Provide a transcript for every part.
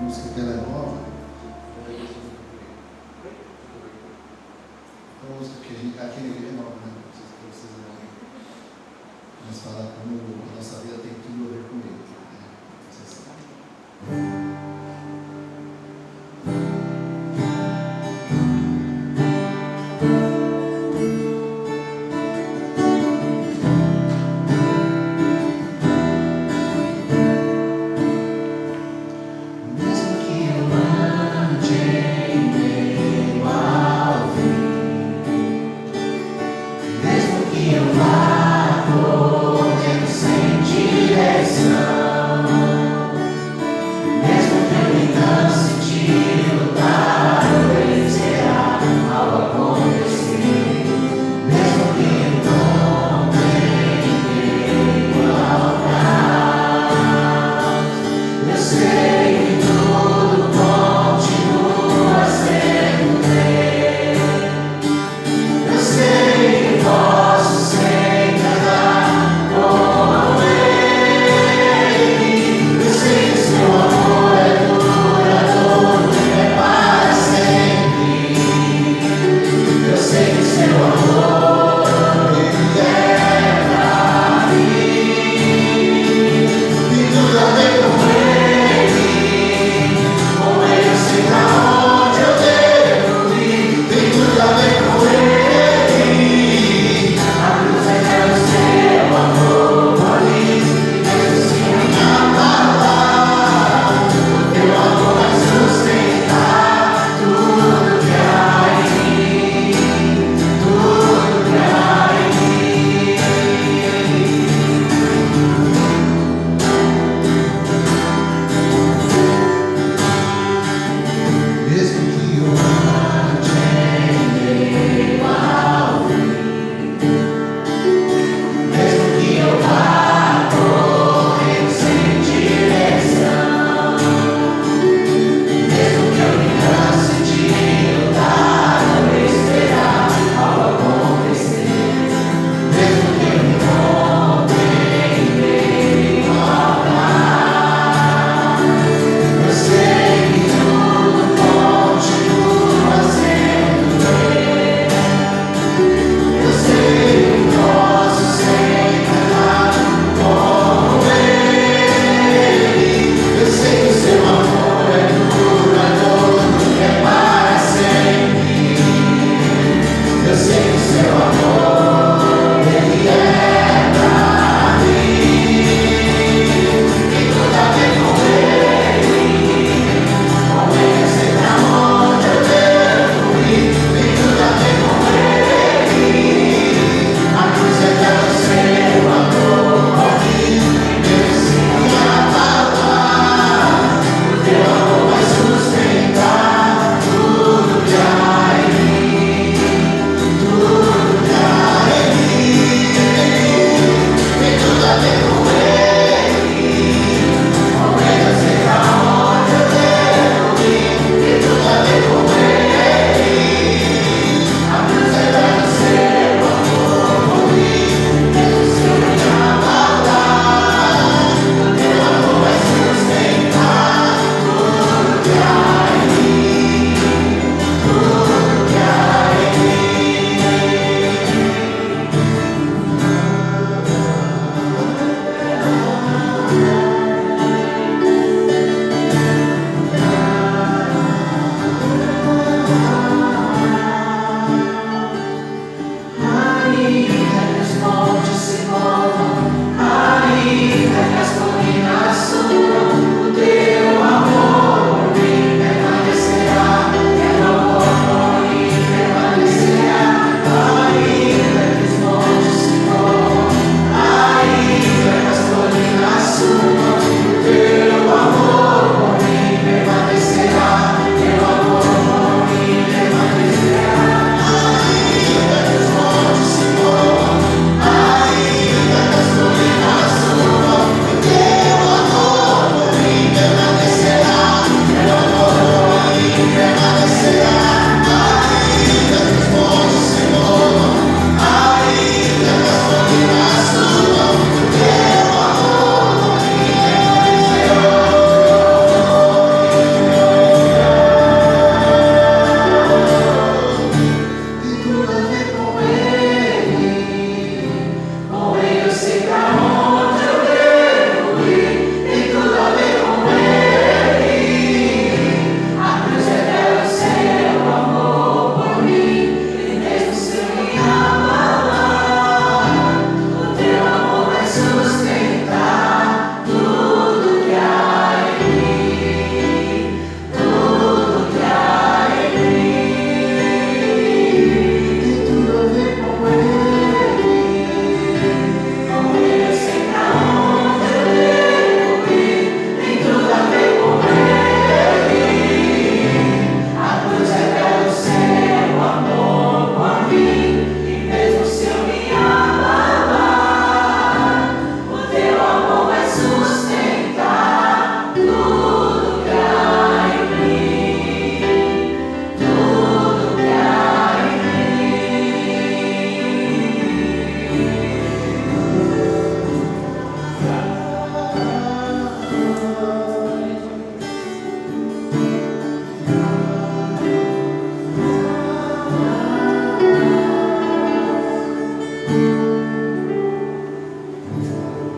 música que ela é nova. É uma música que a gente aqui na igreja é nova, né? Não sei se vocês lembram. Mas fala como a nossa vida tem tudo a ver com ele. Né? Vocês sabem. Sem direção,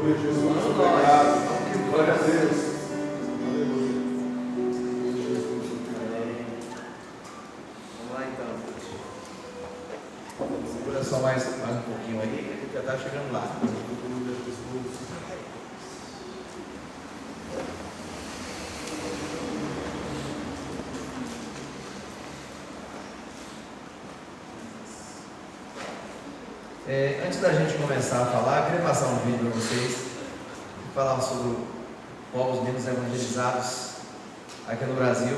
Aleluia, Jesus. Obrigado. Glória a Deus. Aleluia. Vamos lá então. Segura só mais um pouquinho aí, que a gente já está chegando lá. Antes da gente começar a falar, eu queria passar um vídeo para vocês e falar sobre povos menos evangelizados aqui no Brasil,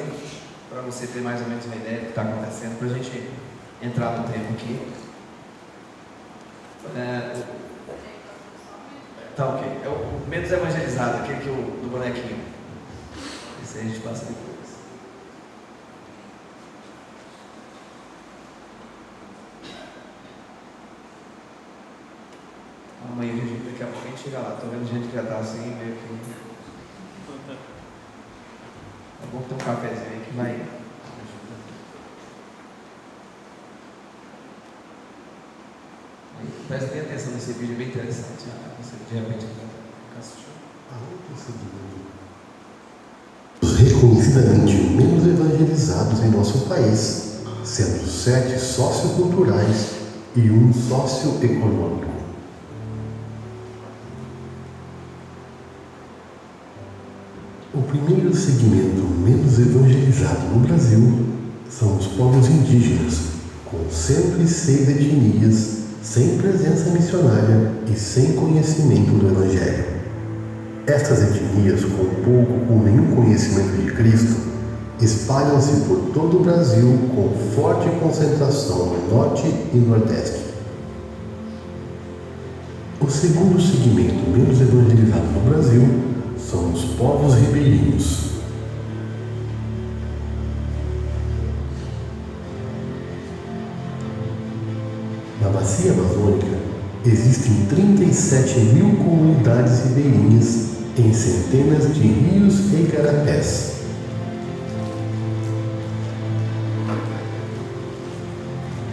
para você ter mais ou menos uma ideia do que está acontecendo, para a gente entrar no tempo aqui. Tá ok. É o menos evangelizado, aquele do bonequinho. Esse aí a gente passa depois. Amanhã daqui a pouco a gente chega lá. Tô vendo gente que já tá assim, meio que. É bom ter um cafezinho aí que vai. Presta bem atenção nesse vídeo, é bem interessante. Você de repente assistiu. Os reconhecidamente menos evangelizados em nosso país, sendo 7 socioculturais e 1 socioeconômico. O primeiro segmento menos evangelizado no Brasil são os povos indígenas, com 106 etnias, sem presença missionária e sem conhecimento do Evangelho. Estas etnias, com pouco ou nenhum conhecimento de Cristo, espalham-se por todo o Brasil com forte concentração no Norte e Nordeste. O segundo segmento menos evangelizado no Brasil são os povos ribeirinhos. Na bacia amazônica, existem 37 mil comunidades ribeirinhas em centenas de rios e igarapés.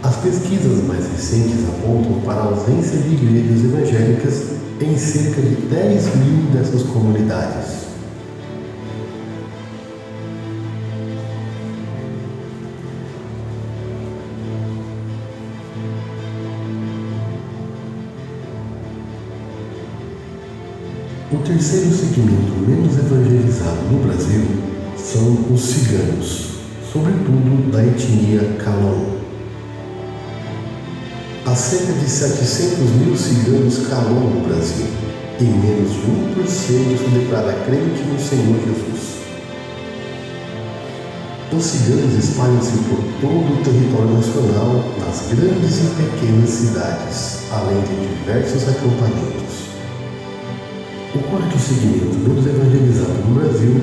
As pesquisas mais recentes apontam para a ausência de igrejas evangélicas em cerca de 10 mil dessas comunidades. O terceiro segmento menos evangelizado no Brasil são os ciganos, sobretudo da etnia Calon. Há cerca de 700 mil ciganos Calon no Brasil, e menos de 1% se declara crente no Senhor Jesus. Os ciganos espalham-se por todo o território nacional, nas grandes e pequenas cidades, além de diversos acampamentos. O quarto segmento menos evangelizado no Brasil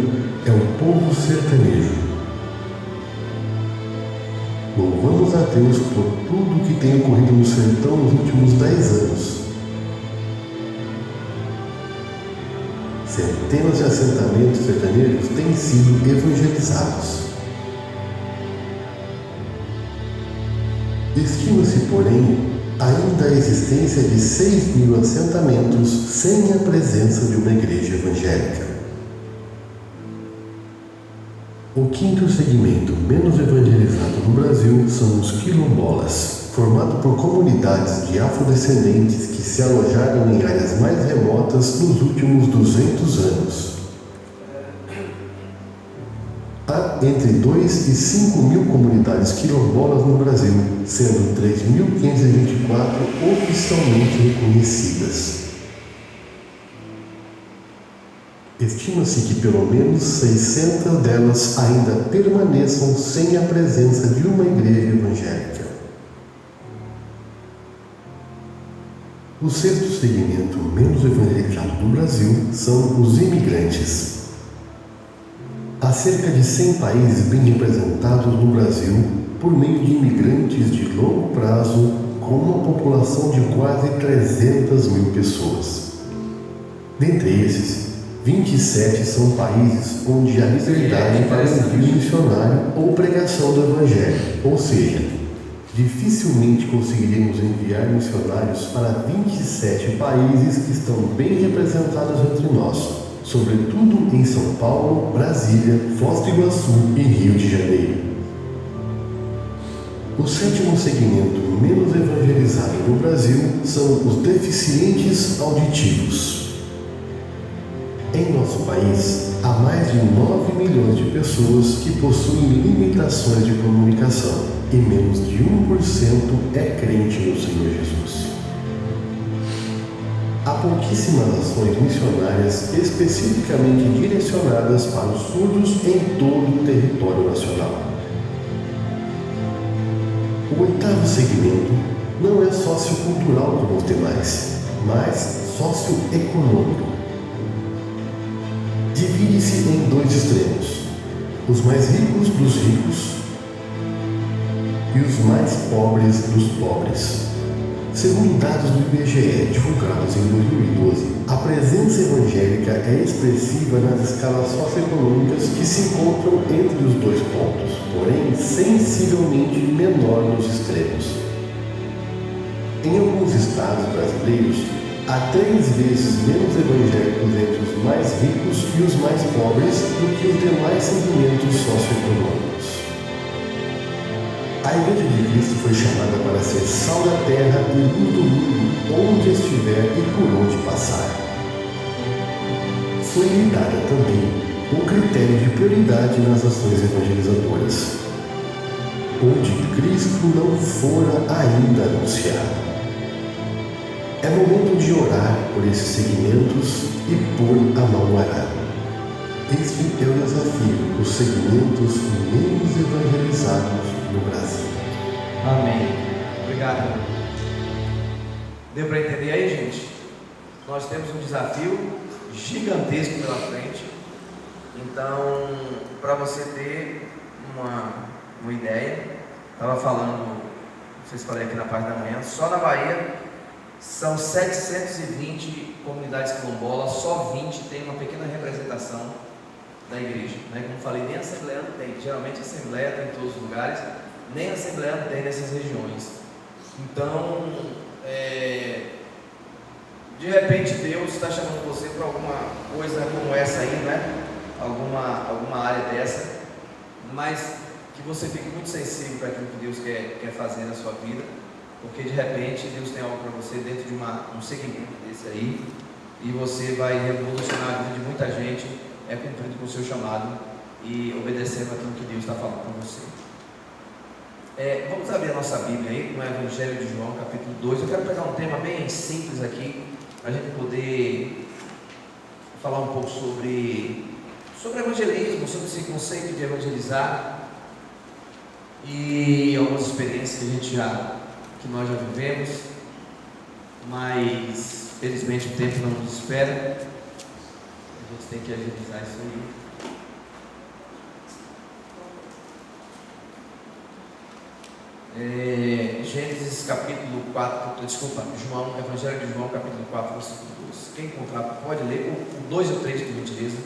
é o povo sertanejo. Louvamos a Deus por tudo o que tem ocorrido no sertão nos últimos 10 anos. Centenas de assentamentos sertanejos têm sido evangelizados. Estima-se, porém, ainda a existência de 6 mil assentamentos sem a presença de uma igreja evangélica. O quinto segmento menos evangelizado no Brasil são os quilombolas, formado por comunidades de afrodescendentes que se alojaram em áreas mais remotas nos últimos 200 anos. Há entre 2 e 5 mil comunidades quilombolas no Brasil, sendo 3.524 oficialmente reconhecidas. Estima-se que pelo menos 600 delas ainda permaneçam sem a presença de uma igreja evangélica. O sexto segmento menos evangelizado do Brasil são os imigrantes. Há cerca de 100 países bem representados no Brasil por meio de imigrantes de longo prazo, com uma população de quase 300 mil pessoas. Dentre esses, 27 são países onde há liberdade para envio missionário ou pregação do Evangelho, ou seja, dificilmente conseguiremos enviar missionários para 27 países que estão bem representados entre nós, sobretudo em São Paulo, Brasília, Foz do Iguaçu e Rio de Janeiro. O sétimo segmento menos evangelizado no Brasil são os deficientes auditivos. Em nosso país, há mais de 9 milhões de pessoas que possuem limitações de comunicação e menos de 1% é crente no Senhor Jesus. Há pouquíssimas ações missionárias especificamente direcionadas para os surdos em todo o território nacional. O oitavo segmento não é sociocultural como os demais, mas socioeconômico. Divide-se em dois extremos: os mais ricos dos ricos e os mais pobres dos pobres. Segundo dados do IBGE divulgados em 2012, a presença evangélica é expressiva nas escalas socioeconômicas que se encontram entre os dois pontos, porém sensivelmente menor nos extremos. Em alguns estados brasileiros, há 3 vezes menos evangélicos entre os mais ricos e os mais pobres do que os demais segmentos socioeconômicos. A Igreja de Cristo foi chamada para ser sal da terra e luz do mundo, onde estiver e por onde passar. Foi-lhe dada também um critério de prioridade nas ações evangelizadoras, onde Cristo não fora ainda anunciado. É momento de orar por esses segmentos e pôr a mão no arado. Este é o desafio dos segmentos menos evangelizados no Brasil. Amém. Obrigado. Deu para entender aí, gente? Nós temos um desafio gigantesco pela frente. Então, para você ter uma ideia, estava falando, não sei se falei aqui na parte da manhã, só na Bahia são 720 comunidades quilombolas, só 20 tem uma pequena representação da igreja, né? Como falei, nem assembleano tem, geralmente a assembleia tem em todos os lugares, nem assembleano tem nessas regiões. Então, de repente Deus está chamando você para alguma coisa como essa aí, né? Alguma área dessa, mas que você fique muito sensível para aquilo que Deus quer fazer na sua vida, porque de repente Deus tem algo para você dentro de um segmento desse aí, e você vai revolucionar a vida de muita gente, cumprindo com o seu chamado e obedecendo aquilo que Deus está falando para você. Vamos abrir a nossa Bíblia aí, no Evangelho de João, capítulo 2. Eu quero pegar um tema bem simples aqui, para a gente poder falar um pouco sobre evangelismo, sobre esse conceito de evangelizar e algumas experiências que nós já vivemos, mas felizmente o tempo não nos espera. A gente tem que agilizar isso aí. Gênesis capítulo 4, Evangelho de João capítulo 4, versículo 2. Quem encontrar pode ler o 2 e o 3, por gentileza.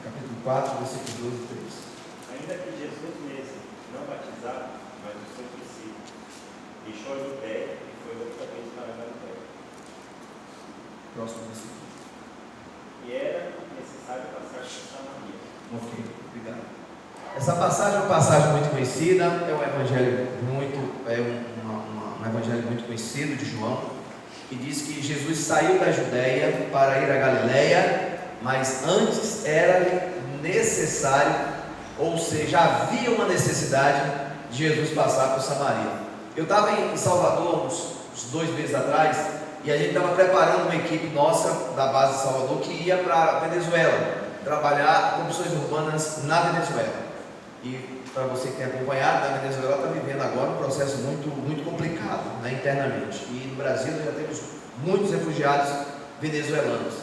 Capítulo 4, versículo 2 e 3. Ainda que Jesus mesmo, não batizado, mas o seu discípulo, deixou a Judéia e foi outra vez para a Galiléia. Próximo versículo. E era necessário passar por Samaria. Ok, obrigado. Essa passagem é uma passagem muito conhecida, é um evangelho um evangelho muito conhecido de João, que diz que Jesus saiu da Judéia para ir à Galiléia, mas antes era necessário, ou seja, havia uma necessidade de Jesus passar por Samaria. Eu estava em Salvador uns 2 meses atrás, e a gente estava preparando uma equipe nossa da base de Salvador que ia para a Venezuela trabalhar com missões urbanas na Venezuela. E para você que tem acompanhado, a Venezuela está vivendo agora um processo muito, muito complicado, né, internamente. E no Brasil nós já temos muitos refugiados venezuelanos.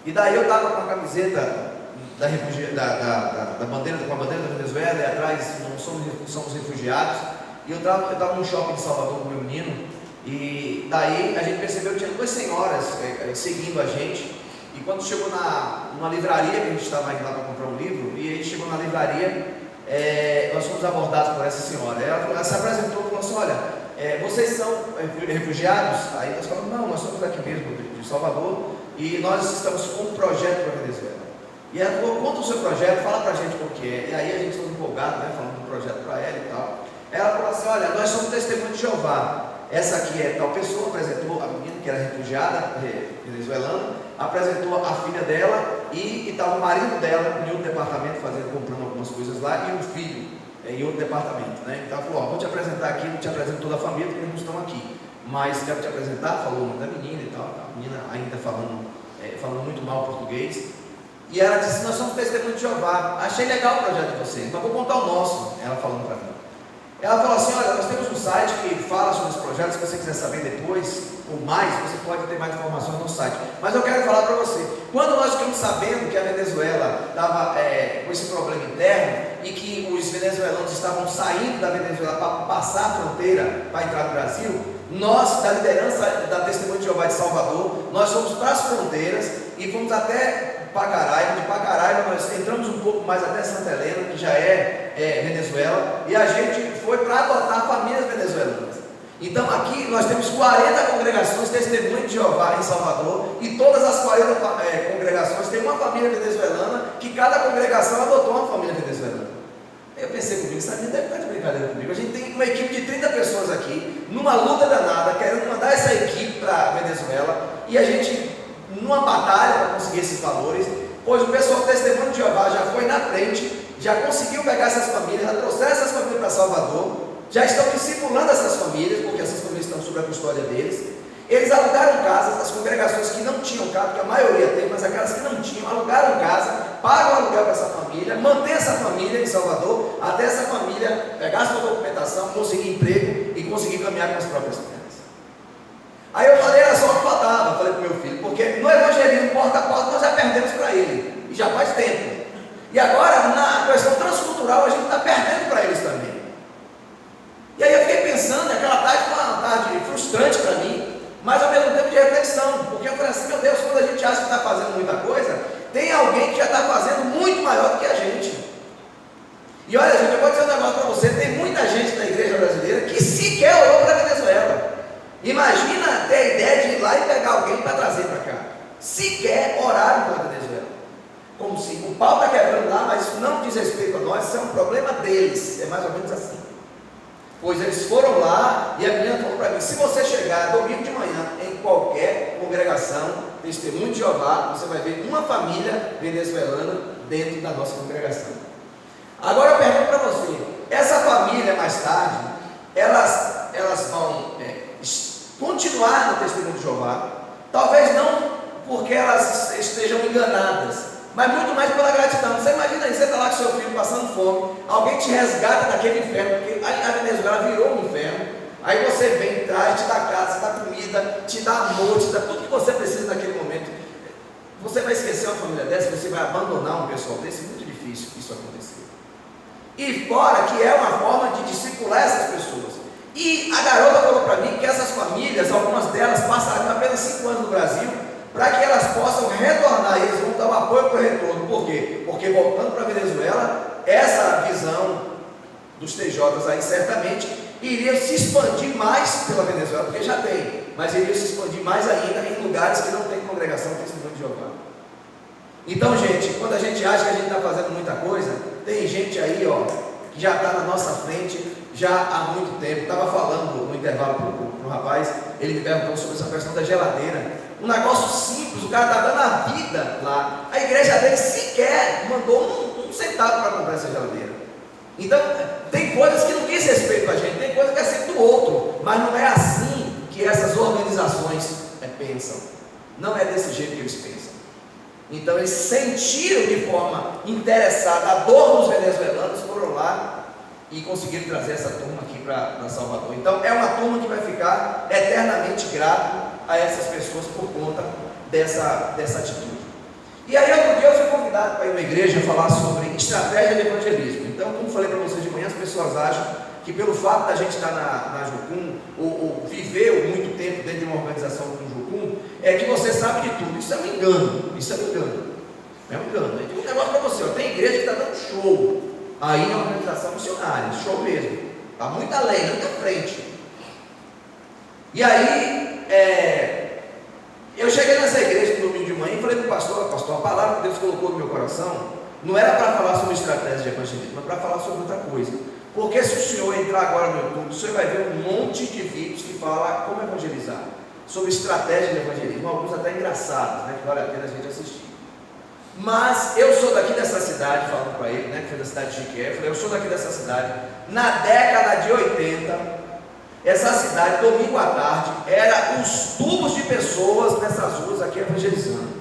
E daí eu estava com a camiseta da bandeira, com a bandeira da Venezuela, e atrás não somos refugiados. E eu estava no shopping de Salvador com o meu menino, e daí a gente percebeu que tinha 2 senhoras seguindo a gente. E quando chegou numa livraria, que a gente estava indo lá para comprar um livro, e a gente chegou na livraria, nós fomos abordados por essa senhora. Ela se apresentou e falou assim: olha, vocês são refugiados? Aí nós falamos: não, nós somos aqui mesmo de Salvador e nós estamos com um projeto para a Venezuela. E ela falou: conta o seu projeto, fala para a gente o que é. E aí a gente ficou empolgado, né, falando do projeto para ela e tal. Ela falou assim: olha, nós somos testemunhos de Jeová. Essa aqui é tal pessoa, apresentou a menina que era refugiada, venezuelana, apresentou a filha dela e estava o marido dela em outro departamento, comprando algumas coisas lá, e um filho em outro departamento, né? Então ela falou: vou te apresentar aqui, não te apresento toda a família, porque eles não estão aqui, mas quero te apresentar. Falou o nome da menina e tal, a menina ainda falando muito mal português. E ela disse: nós somos testemunhos de Jeová, achei legal o projeto de vocês, mas vou contar o nosso. Ela falando para mim. Ela falou assim: olha, nós temos um site que fala sobre os projetos. Se você quiser saber depois ou mais, você pode ter mais informações no site. Mas eu quero falar para você: quando nós ficamos sabendo que a Venezuela estava com esse problema interno e que os venezuelanos estavam saindo da Venezuela para passar a fronteira para entrar no Brasil, nós, da liderança da Testemunha de Jeová de Salvador, nós fomos para as fronteiras e fomos até Pacaraima. De Pacaraima nós entramos um pouco mais até Santa Helena, que já é Venezuela, e a gente foi para adotar famílias venezuelanas. Então aqui nós temos 40 congregações Testemunho de Jeová em Salvador, e todas as 40 congregações têm uma família venezuelana, que cada congregação adotou uma família venezuelana. Eu pensei comigo: essa gente deve estar de brincadeira comigo. A gente tem uma equipe de 30 pessoas aqui, numa luta danada, querendo mandar essa equipe para a Venezuela, e a gente numa batalha para conseguir esses valores, pois o pessoal do Testemunho de Jeová já foi na frente, já conseguiu pegar essas famílias, já trouxeram essas famílias para Salvador, já estão discipulando essas famílias, porque essas famílias estão sob a custódia deles. Eles alugaram casas, as congregações que não tinham casa, porque a maioria tem, mas aquelas que não tinham, alugaram casa, pagam aluguel para essa família, mantém essa família em Salvador, até essa família pegar sua documentação, conseguir emprego e conseguir caminhar com as próprias pernas. Aí eu falei: era só o que faltava. Eu falei para o meu filho, porque no evangelismo porta a porta nós já perdemos para ele, e já faz tempo. E agora, na questão transcultural, a gente está perdendo para eles também. E aí eu fiquei pensando, aquela tarde foi uma tarde frustrante para mim, mas ao mesmo tempo de reflexão, porque eu falei assim: meu Deus, quando a gente acha que está fazendo muita coisa, tem alguém que já está fazendo muito maior do que a gente. E olha, gente, eu vou dizer um negócio para você: tem muita gente na igreja brasileira que sequer orou para a Venezuela. Imagina ter a ideia de ir lá e pegar alguém para trazer para cá. Sequer oraram pela Venezuela. Como se o pau está quebrando lá, mas isso não diz respeito a nós, isso é um problema deles. É mais ou menos assim. Pois eles foram lá e a menina falou para mim: se você chegar domingo de manhã em qualquer congregação, Testemunho de Jeová, você vai ver uma família venezuelana dentro da nossa congregação. Agora eu pergunto para você: essa família mais tarde, elas vão continuar no Testemunho de Jeová, talvez não porque elas estejam enganadas, mas muito mais pela gratidão. Você imagina aí, você está lá com seu filho passando fome, alguém te resgata daquele inferno, porque a Venezuela virou um inferno, aí você vem, traz, te dá casa, te dá comida, te dá amor, te dá tudo que você precisa naquele momento. Você vai esquecer uma família dessa, você vai abandonar um pessoal desse? É muito difícil isso acontecer. E fora que é uma forma de discipular essas pessoas. E a garota falou para mim que essas famílias, algumas delas passariam apenas 5 anos no Brasil, para que elas possam retornar. Eles vão dar um apoio para o retorno. Por quê? Porque voltando para a Venezuela, essa visão dos TJs aí certamente iria se expandir mais pela Venezuela, porque já tem, mas iria se expandir mais ainda em lugares que não tem congregação Testemunho de Jeová. Então, gente, quando a gente acha que a gente está fazendo muita coisa, tem gente aí, ó, que já está na nossa frente já há muito tempo. Estava falando no intervalo para o rapaz, ele me perguntou sobre essa questão da geladeira. Um negócio simples, o cara está dando a vida lá. A igreja dele sequer mandou um centavo para comprar essa geladeira. Então, tem coisas que não diz respeito a gente, tem coisa que é sempre do outro, mas não é assim que essas organizações pensam. Não é desse jeito que eles pensam. Então, eles sentiram de forma interessada a dor dos venezuelanos, foram lá e conseguiram trazer essa turma aqui para Salvador. Então, é uma turma que vai ficar eternamente grato a essas pessoas por conta dessa atitude. E aí, outro dia eu fui convidado para ir na igreja falar sobre estratégia de evangelismo. Então, como falei para vocês de manhã, as pessoas acham que pelo fato da gente estar na Jucum, ou viveu muito tempo dentro de uma organização como Jucum, é que você sabe de tudo. Isso é um engano. Isso é um engano. É um engano. Eu digo um negócio para você, ó, tem igreja que está dando show. aí na organização missionária, show mesmo, está muito além, muito à frente. E aí, eu cheguei nessa igreja no domingo de manhã e falei para o pastor, a palavra que Deus colocou no meu coração não era para falar sobre estratégia de evangelismo, mas para falar sobre outra coisa. Porque se o senhor entrar agora no YouTube, o senhor vai ver um monte de vídeos que falam como evangelizar, sobre estratégia de evangelismo, alguns até engraçados, né, que vale a pena a gente assistir. Mas eu sou daqui dessa cidade, falando para ele, né, que foi da cidade de Chiqué, eu falei, eu sou daqui dessa cidade. Na década de 80, essa cidade, domingo à tarde, era os tubos de pessoas nessas ruas aqui evangelizando.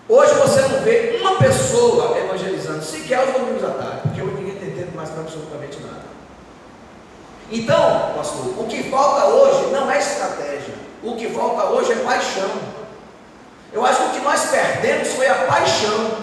Hoje você não vê uma pessoa evangelizando, sequer aos domingos à tarde, porque hoje ninguém está entendendo mais para absolutamente nada. Então, pastor, o que falta hoje não é estratégia, o que falta hoje é paixão. Eu acho que o que nós perdemos foi a paixão.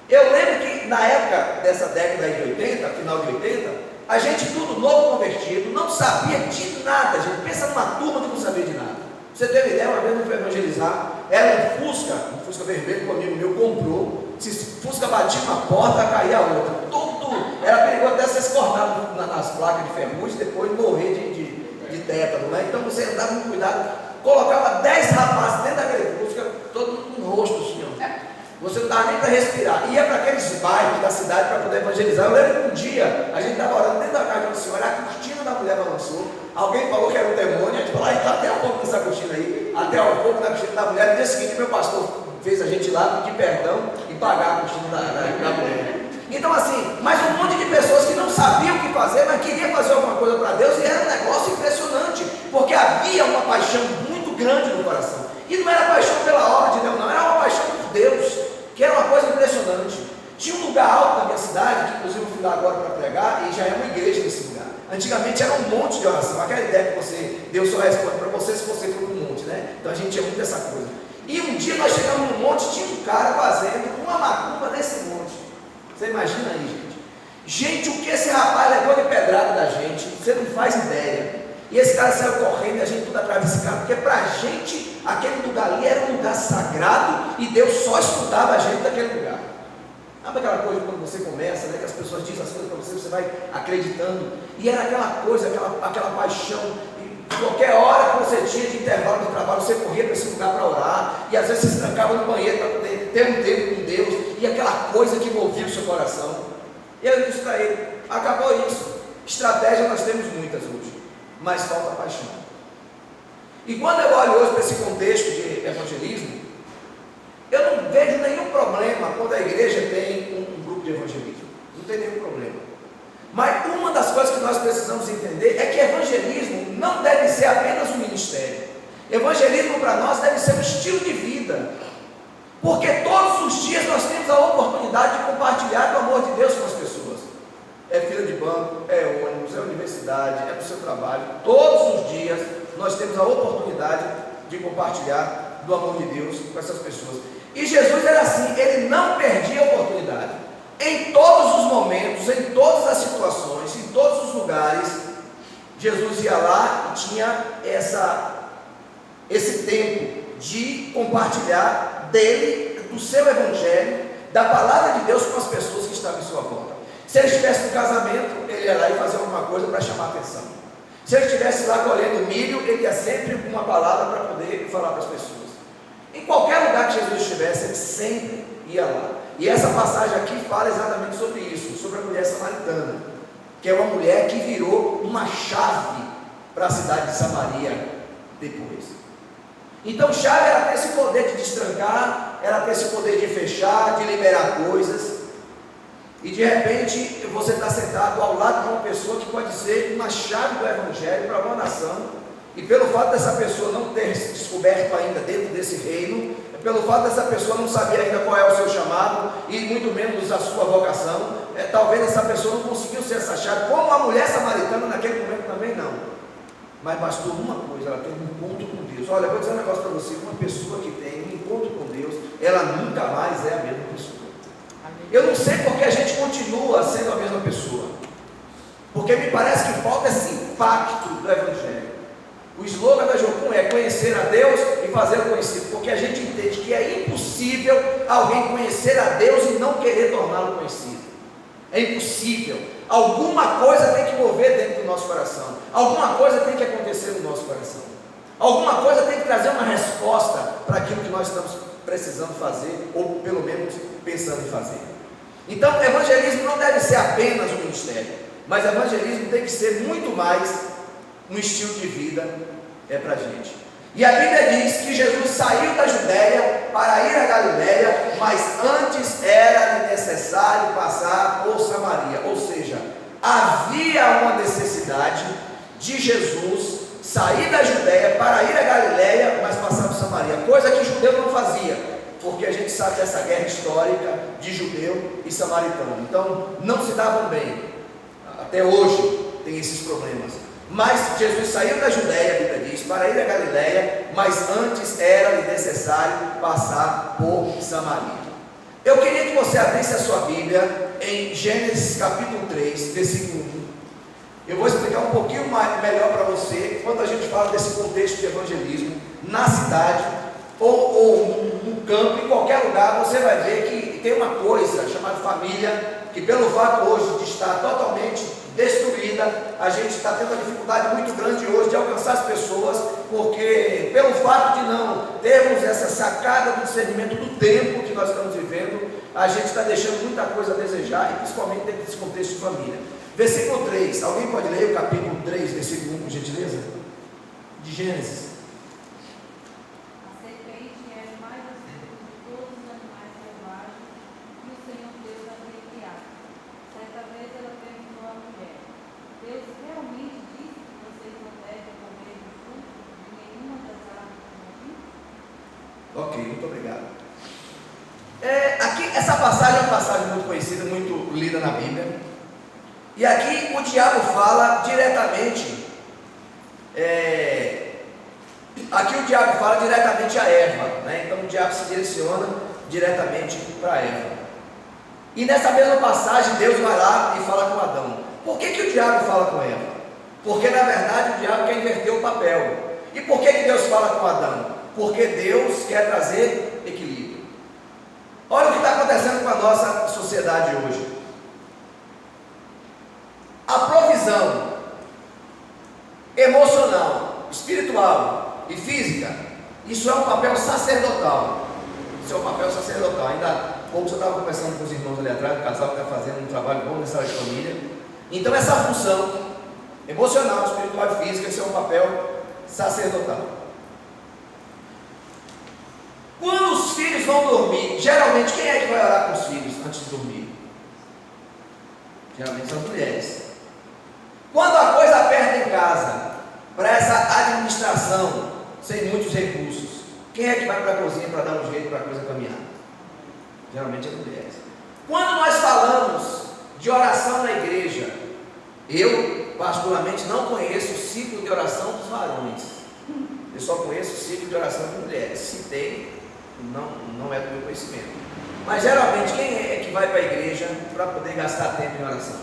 Eu lembro que na época dessa década de 80, final de 80, a gente tudo novo convertido, não sabia de nada, gente. Pensa numa turma que não sabia de nada. Você teve ideia, uma vez eu fui evangelizar, era um Fusca vermelho que um amigo meu comprou. Se Fusca batia uma porta, caía a outra. Tudo, era perigoso até ser cortado nas placas de ferrugem, depois morrer de tétano, né? Então você andava com cuidado, colocava 10 rapazes dentro daquele Fusca, todo mundo com rosto assim, ó. Você não dava nem para respirar, ia para aqueles bairros da cidade para poder evangelizar. Eu lembro que um dia a gente estava orando dentro da casa de uma senhora, a cortina da mulher balançou, alguém falou que era um demônio, a gente falou, então até o fogo nessa cortina aí, até o fogo na cortina da mulher. No dia seguinte meu pastor fez a gente lá pedir perdão e pagar a cortina da mulher. Então assim, mas um monte de pessoas que não sabiam o que fazer, mas queriam fazer alguma coisa para Deus, e era um negócio impressionante, porque havia uma paixão muito grande no coração, e não era paixão pela obra de Deus não, era uma paixão por Deus, que era uma coisa impressionante. Tinha um lugar alto na minha cidade, que inclusive eu fui lá agora para pregar, e já é uma igreja nesse lugar. Antigamente era um monte de oração, aquela ideia que você, Deus só responde para você se você for um monte, né? Então a gente tinha muito essa coisa. E um dia nós chegamos num monte, tinha um cara fazendo uma macumba nesse monte. Você imagina aí, gente? Gente, o que esse rapaz levou de pedrada da gente, você não faz ideia. E esse cara saiu correndo e a gente tudo atrás desse cara, porque para a gente aquele lugar ali era um lugar sagrado e Deus só escutava a gente daquele lugar. Sabe aquela coisa quando você começa, né, que as pessoas dizem as coisas para você, você vai acreditando, e era aquela coisa, aquela paixão, e qualquer hora que você tinha de intervalo de trabalho, você corria para esse lugar para orar, e às vezes você se trancava no banheiro para poder ter um tempo com Deus, e aquela coisa que movia o seu coração. E eu disse para ele, acabou isso, estratégia nós temos muitas hoje, mas falta paixão. E quando eu olho hoje para esse contexto de evangelismo, eu não vejo nenhum problema quando a igreja tem um grupo de evangelismo, não tem nenhum problema. Mas uma das coisas que nós precisamos entender é que evangelismo não deve ser apenas um ministério. Evangelismo para nós deve ser um estilo de vida, porque todos os dias nós temos a oportunidade de compartilhar do amor de Deus com as pessoas. É fila de banco, é ônibus, é universidade, é para o seu trabalho. Todos os dias nós temos a oportunidade de compartilhar do amor de Deus com essas pessoas. E Jesus era assim, ele não perdia a oportunidade. Em todos os momentos, em todas as situações, em todos os lugares, Jesus ia lá e tinha esse tempo de compartilhar dele, do seu evangelho, da palavra de Deus com as pessoas que estavam em sua volta. Se ele estivesse no casamento, ele ia lá e fazia alguma coisa para chamar a atenção. Se ele estivesse lá colhendo milho, ele ia sempre com uma palavra para poder falar para as pessoas. Em qualquer lugar que Jesus estivesse, ele sempre ia lá. E essa passagem aqui fala exatamente sobre isso, sobre a mulher samaritana, que é uma mulher que virou uma chave para a cidade de Samaria depois. Então chave era ter esse poder de destrancar, era ter esse poder de fechar, de liberar coisas. E de repente você está sentado ao lado de uma pessoa que pode ser uma chave do evangelho para uma nação. E pelo fato dessa pessoa não ter se descoberto ainda dentro desse reino, pelo fato dessa pessoa não saber ainda qual é o seu chamado, e muito menos a sua vocação, talvez essa pessoa não conseguiu ser essa chave, como a mulher samaritana naquele momento também não. Mas bastou uma coisa, ela teve um encontro com Deus. Olha, eu vou dizer um negócio para você, uma pessoa que tem um encontro com Deus, ela nunca mais é a mesma pessoa. Eu não sei porque a gente continua sendo a mesma pessoa, porque me parece que falta esse impacto do evangelho. O slogan da Jocum é conhecer a Deus e fazê-lo conhecido, porque a gente entende que é impossível alguém conhecer a Deus e não querer torná-lo conhecido. É impossível. Alguma coisa tem que mover dentro do nosso coração. Alguma coisa tem que acontecer no nosso coração. Alguma coisa tem que trazer uma resposta para aquilo que nós estamos precisando fazer, ou pelo menos pensando em fazer. Então, evangelismo não deve ser apenas um ministério, mas evangelismo tem que ser muito mais um estilo de vida para a gente. E a Bíblia diz que Jesus saiu da Judéia para ir a Galiléia, mas antes era necessário passar por Samaria. Ou seja, havia uma necessidade de Jesus sair da Judéia para ir a Galiléia, mas passar por Samaria, coisa que judeu não fazia, porque a gente sabe dessa guerra histórica de judeu e samaritano. Então não se davam bem, até hoje tem esses problemas. Mas Jesus saiu da Judéia, a Bíblia diz, para ir a Galiléia, mas antes era necessário passar por Samaria. Eu queria que você abrisse a sua Bíblia em Gênesis capítulo 3, versículo 1. Eu vou explicar um pouquinho melhor para você, quando a gente fala desse contexto de evangelismo, na cidade, ou no campo, em qualquer lugar, você vai ver que tem uma coisa chamada família, que pelo fato hoje de estar totalmente destruída, a gente está tendo uma dificuldade muito grande hoje de alcançar as pessoas, porque pelo fato de não termos essa sacada do discernimento do tempo que nós estamos vivendo, a gente está deixando muita coisa a desejar, e principalmente dentro desse contexto de família. Versículo 3, alguém pode ler o capítulo 3, versículo 1, por gentileza? De Gênesis. Ok, muito obrigado. Aqui, essa passagem é uma passagem muito conhecida, muito lida na Bíblia. E aqui o diabo fala diretamente, aqui o diabo fala diretamente a Eva, né? Então o diabo se direciona diretamente para Eva. E nessa mesma passagem Deus vai lá e fala com Adão. Por que o diabo fala com Eva? Porque na verdade o diabo quer inverter o papel. E por que Deus fala com Adão? Porque Deus quer trazer equilíbrio. Olha o que está acontecendo com a nossa sociedade hoje. A provisão emocional, espiritual e física, isso é um papel sacerdotal. Isso é um papel sacerdotal. Ainda há pouco eu estava conversando com os irmãos ali atrás, o casal que está fazendo um trabalho bom nessa área de família. Então essa função emocional, espiritual e física, isso é um papel sacerdotal. Quando os filhos vão dormir, geralmente quem é que vai orar com os filhos antes de dormir? Geralmente são as mulheres. Quando a coisa aperta em casa, para essa administração, sem muitos recursos, quem é que vai para a cozinha para dar um jeito para a coisa caminhar? Geralmente as mulheres. Quando nós falamos de oração na igreja, eu particularmente não conheço o ciclo de oração dos varões. Eu só conheço o ciclo de oração de mulheres. Se tem, não é do meu conhecimento. Mas geralmente quem é que vai para a igreja para poder gastar tempo em oração?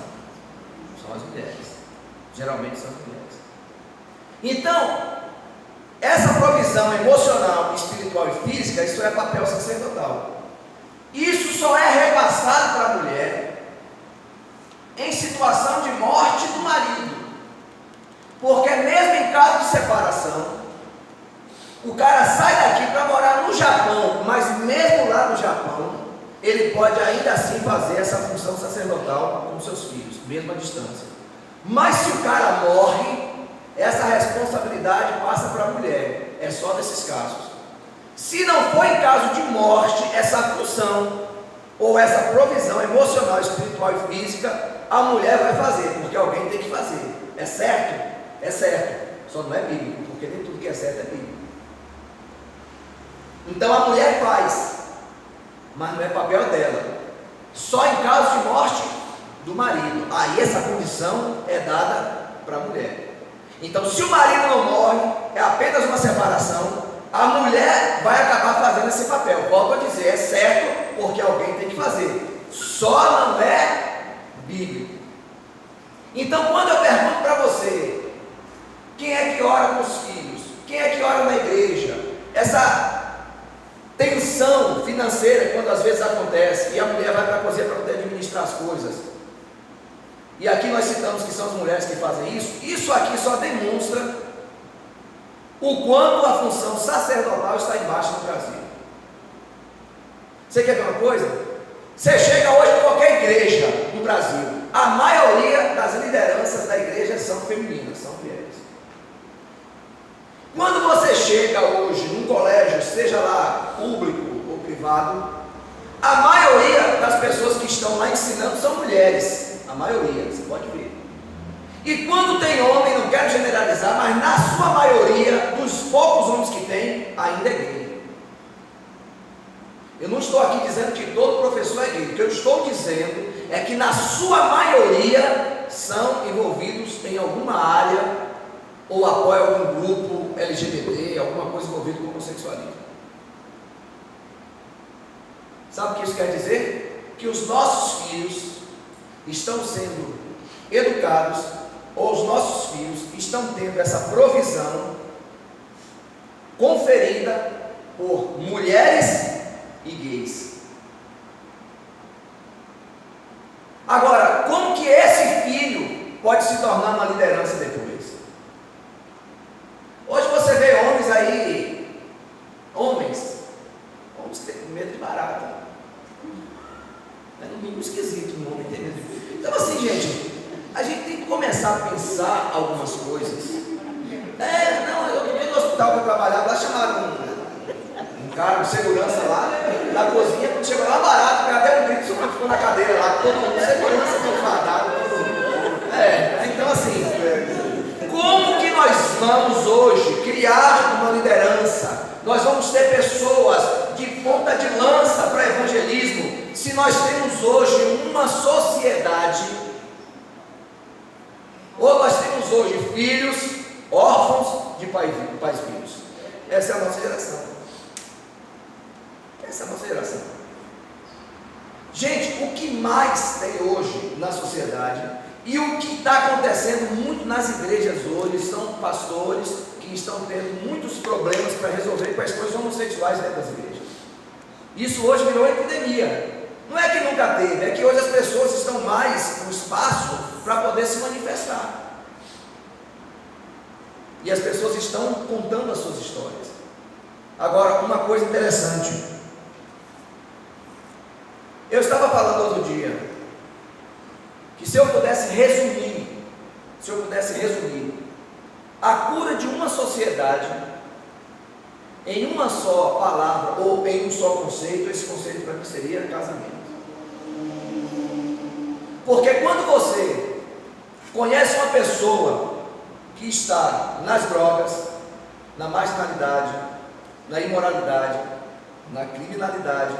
São as mulheres. Geralmente são as mulheres. Então, essa provisão emocional, espiritual e física, isso é papel sacerdotal. Isso só é repassado para a mulher em situação de morte do marido. Porque mesmo em caso de separação, o cara sai daqui para morar no Japão, mas mesmo lá no Japão, ele pode ainda assim fazer essa função sacerdotal com seus filhos, mesmo à distância. Mas se o cara morre, essa responsabilidade passa para a mulher. É só nesses casos. Se não for em caso de morte, essa função ou essa provisão emocional, espiritual e física, a mulher vai fazer, porque alguém tem que fazer. É certo? É certo. Só não é bíblico, porque nem tudo que é certo é bíblico. Então a mulher faz, mas não é papel dela. Só em caso de morte do marido. Aí essa condição é dada para a mulher. Então, se o marido não morre, é apenas uma separação, a mulher vai acabar fazendo esse papel. Volto a dizer, é certo, porque alguém tem que fazer. Só não é bíblico. Então, quando eu pergunto para você, quem é que ora com os filhos? Quem é que ora na igreja? Essa tensão financeira, quando às vezes acontece, e a mulher vai para a cozinha para poder administrar as coisas. e aqui nós citamos que são as mulheres que fazem isso, isso aqui só demonstra o quanto a função sacerdotal está embaixo no Brasil. Você quer ver uma coisa? Você chega hoje em qualquer igreja no Brasil, a maioria das lideranças da igreja são femininas, são mulheres. Quando você chega hoje num colégio, seja lá público ou privado, a maioria das pessoas que estão lá ensinando são mulheres, a maioria, você pode ver. E quando tem homem, não quero generalizar, mas na sua maioria, dos poucos homens que tem, ainda é gay. Eu não estou aqui dizendo que todo professor é gay, o que eu estou dizendo é que na sua maioria são envolvidos em alguma área ou apoiam algum grupo LGBT, alguma coisa envolvida com homossexualismo. Sabe o que isso quer dizer? Que os nossos filhos estão sendo educados, ou os nossos filhos estão tendo essa provisão conferida por mulheres e gays. Agora, como que esse filho pode se tornar uma liderança depois? Hoje você vê homens aí, homens que têm medo de barata. É no mínimo esquisito um homem ter medo de... Então assim, gente, a gente tem que começar a pensar algumas coisas. Eu vi no hospital que eu trabalhava, lá chamaram um cara, um segurança lá, da cozinha, quando chegou lá barato, cara, até um grito, ficou na cadeira lá, todo mundo, segurança, todo fardado, todo mundo. Então assim, como que nós vamos hoje criar uma liderança? Nós vamos ter pessoas de ponta de lança para evangelismo, se nós temos hoje uma sociedade, ou nós temos hoje filhos órfãos de pais vivos. Essa é a nossa geração. Essa é a nossa geração. Gente, o que mais tem hoje na sociedade e o que está acontecendo muito nas igrejas hoje são pastores que estão tendo muitos problemas para resolver com as coisas homossexuais dentro das igrejas. Isso hoje virou epidemia. Não é que nunca teve, é que hoje as pessoas estão mais no espaço para poder se manifestar. E as pessoas estão contando as suas histórias. Agora, uma coisa interessante. Eu estava falando outro dia que se eu pudesse resumir a cura de uma sociedade em uma só palavra ou em um só conceito, esse conceito para mim seria casamento. Porque quando você conhece uma pessoa que está nas drogas, na marginalidade, na imoralidade, na criminalidade,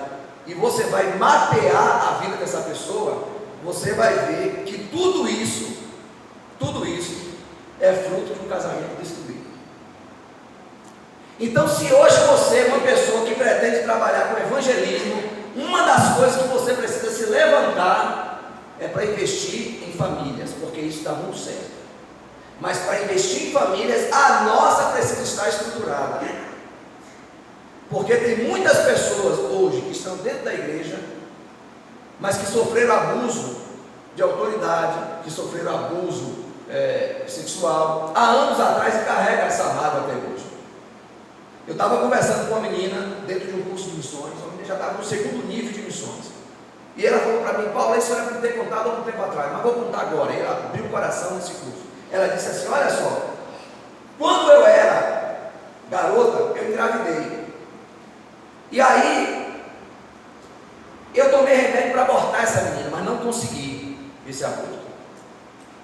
e você vai mapear a vida dessa pessoa, você vai ver que tudo isso é fruto de um casamento destruído. Então, se hoje você é uma pessoa que pretende trabalhar com evangelismo, uma das coisas que você precisa se levantar é para investir em famílias, porque isso está muito certo. Mas para investir em famílias, a nossa precisa estar estruturada. Porque tem muitas pessoas hoje que estão dentro da igreja, mas que sofreram abuso de autoridade, que sofreram abuso sexual há anos atrás e carregam essa mágoa até hoje. Eu estava conversando com uma menina dentro de um curso de missões, a menina já estava no segundo nível de missões. E ela falou para mim: Paulo, isso era para ter contado há um tempo atrás, mas vou contar agora. E ela abriu o coração nesse curso. Ela disse assim: olha só, quando eu era garota, eu engravidei. E aí, eu tomei remédio para abortar essa menina, mas não consegui esse aborto.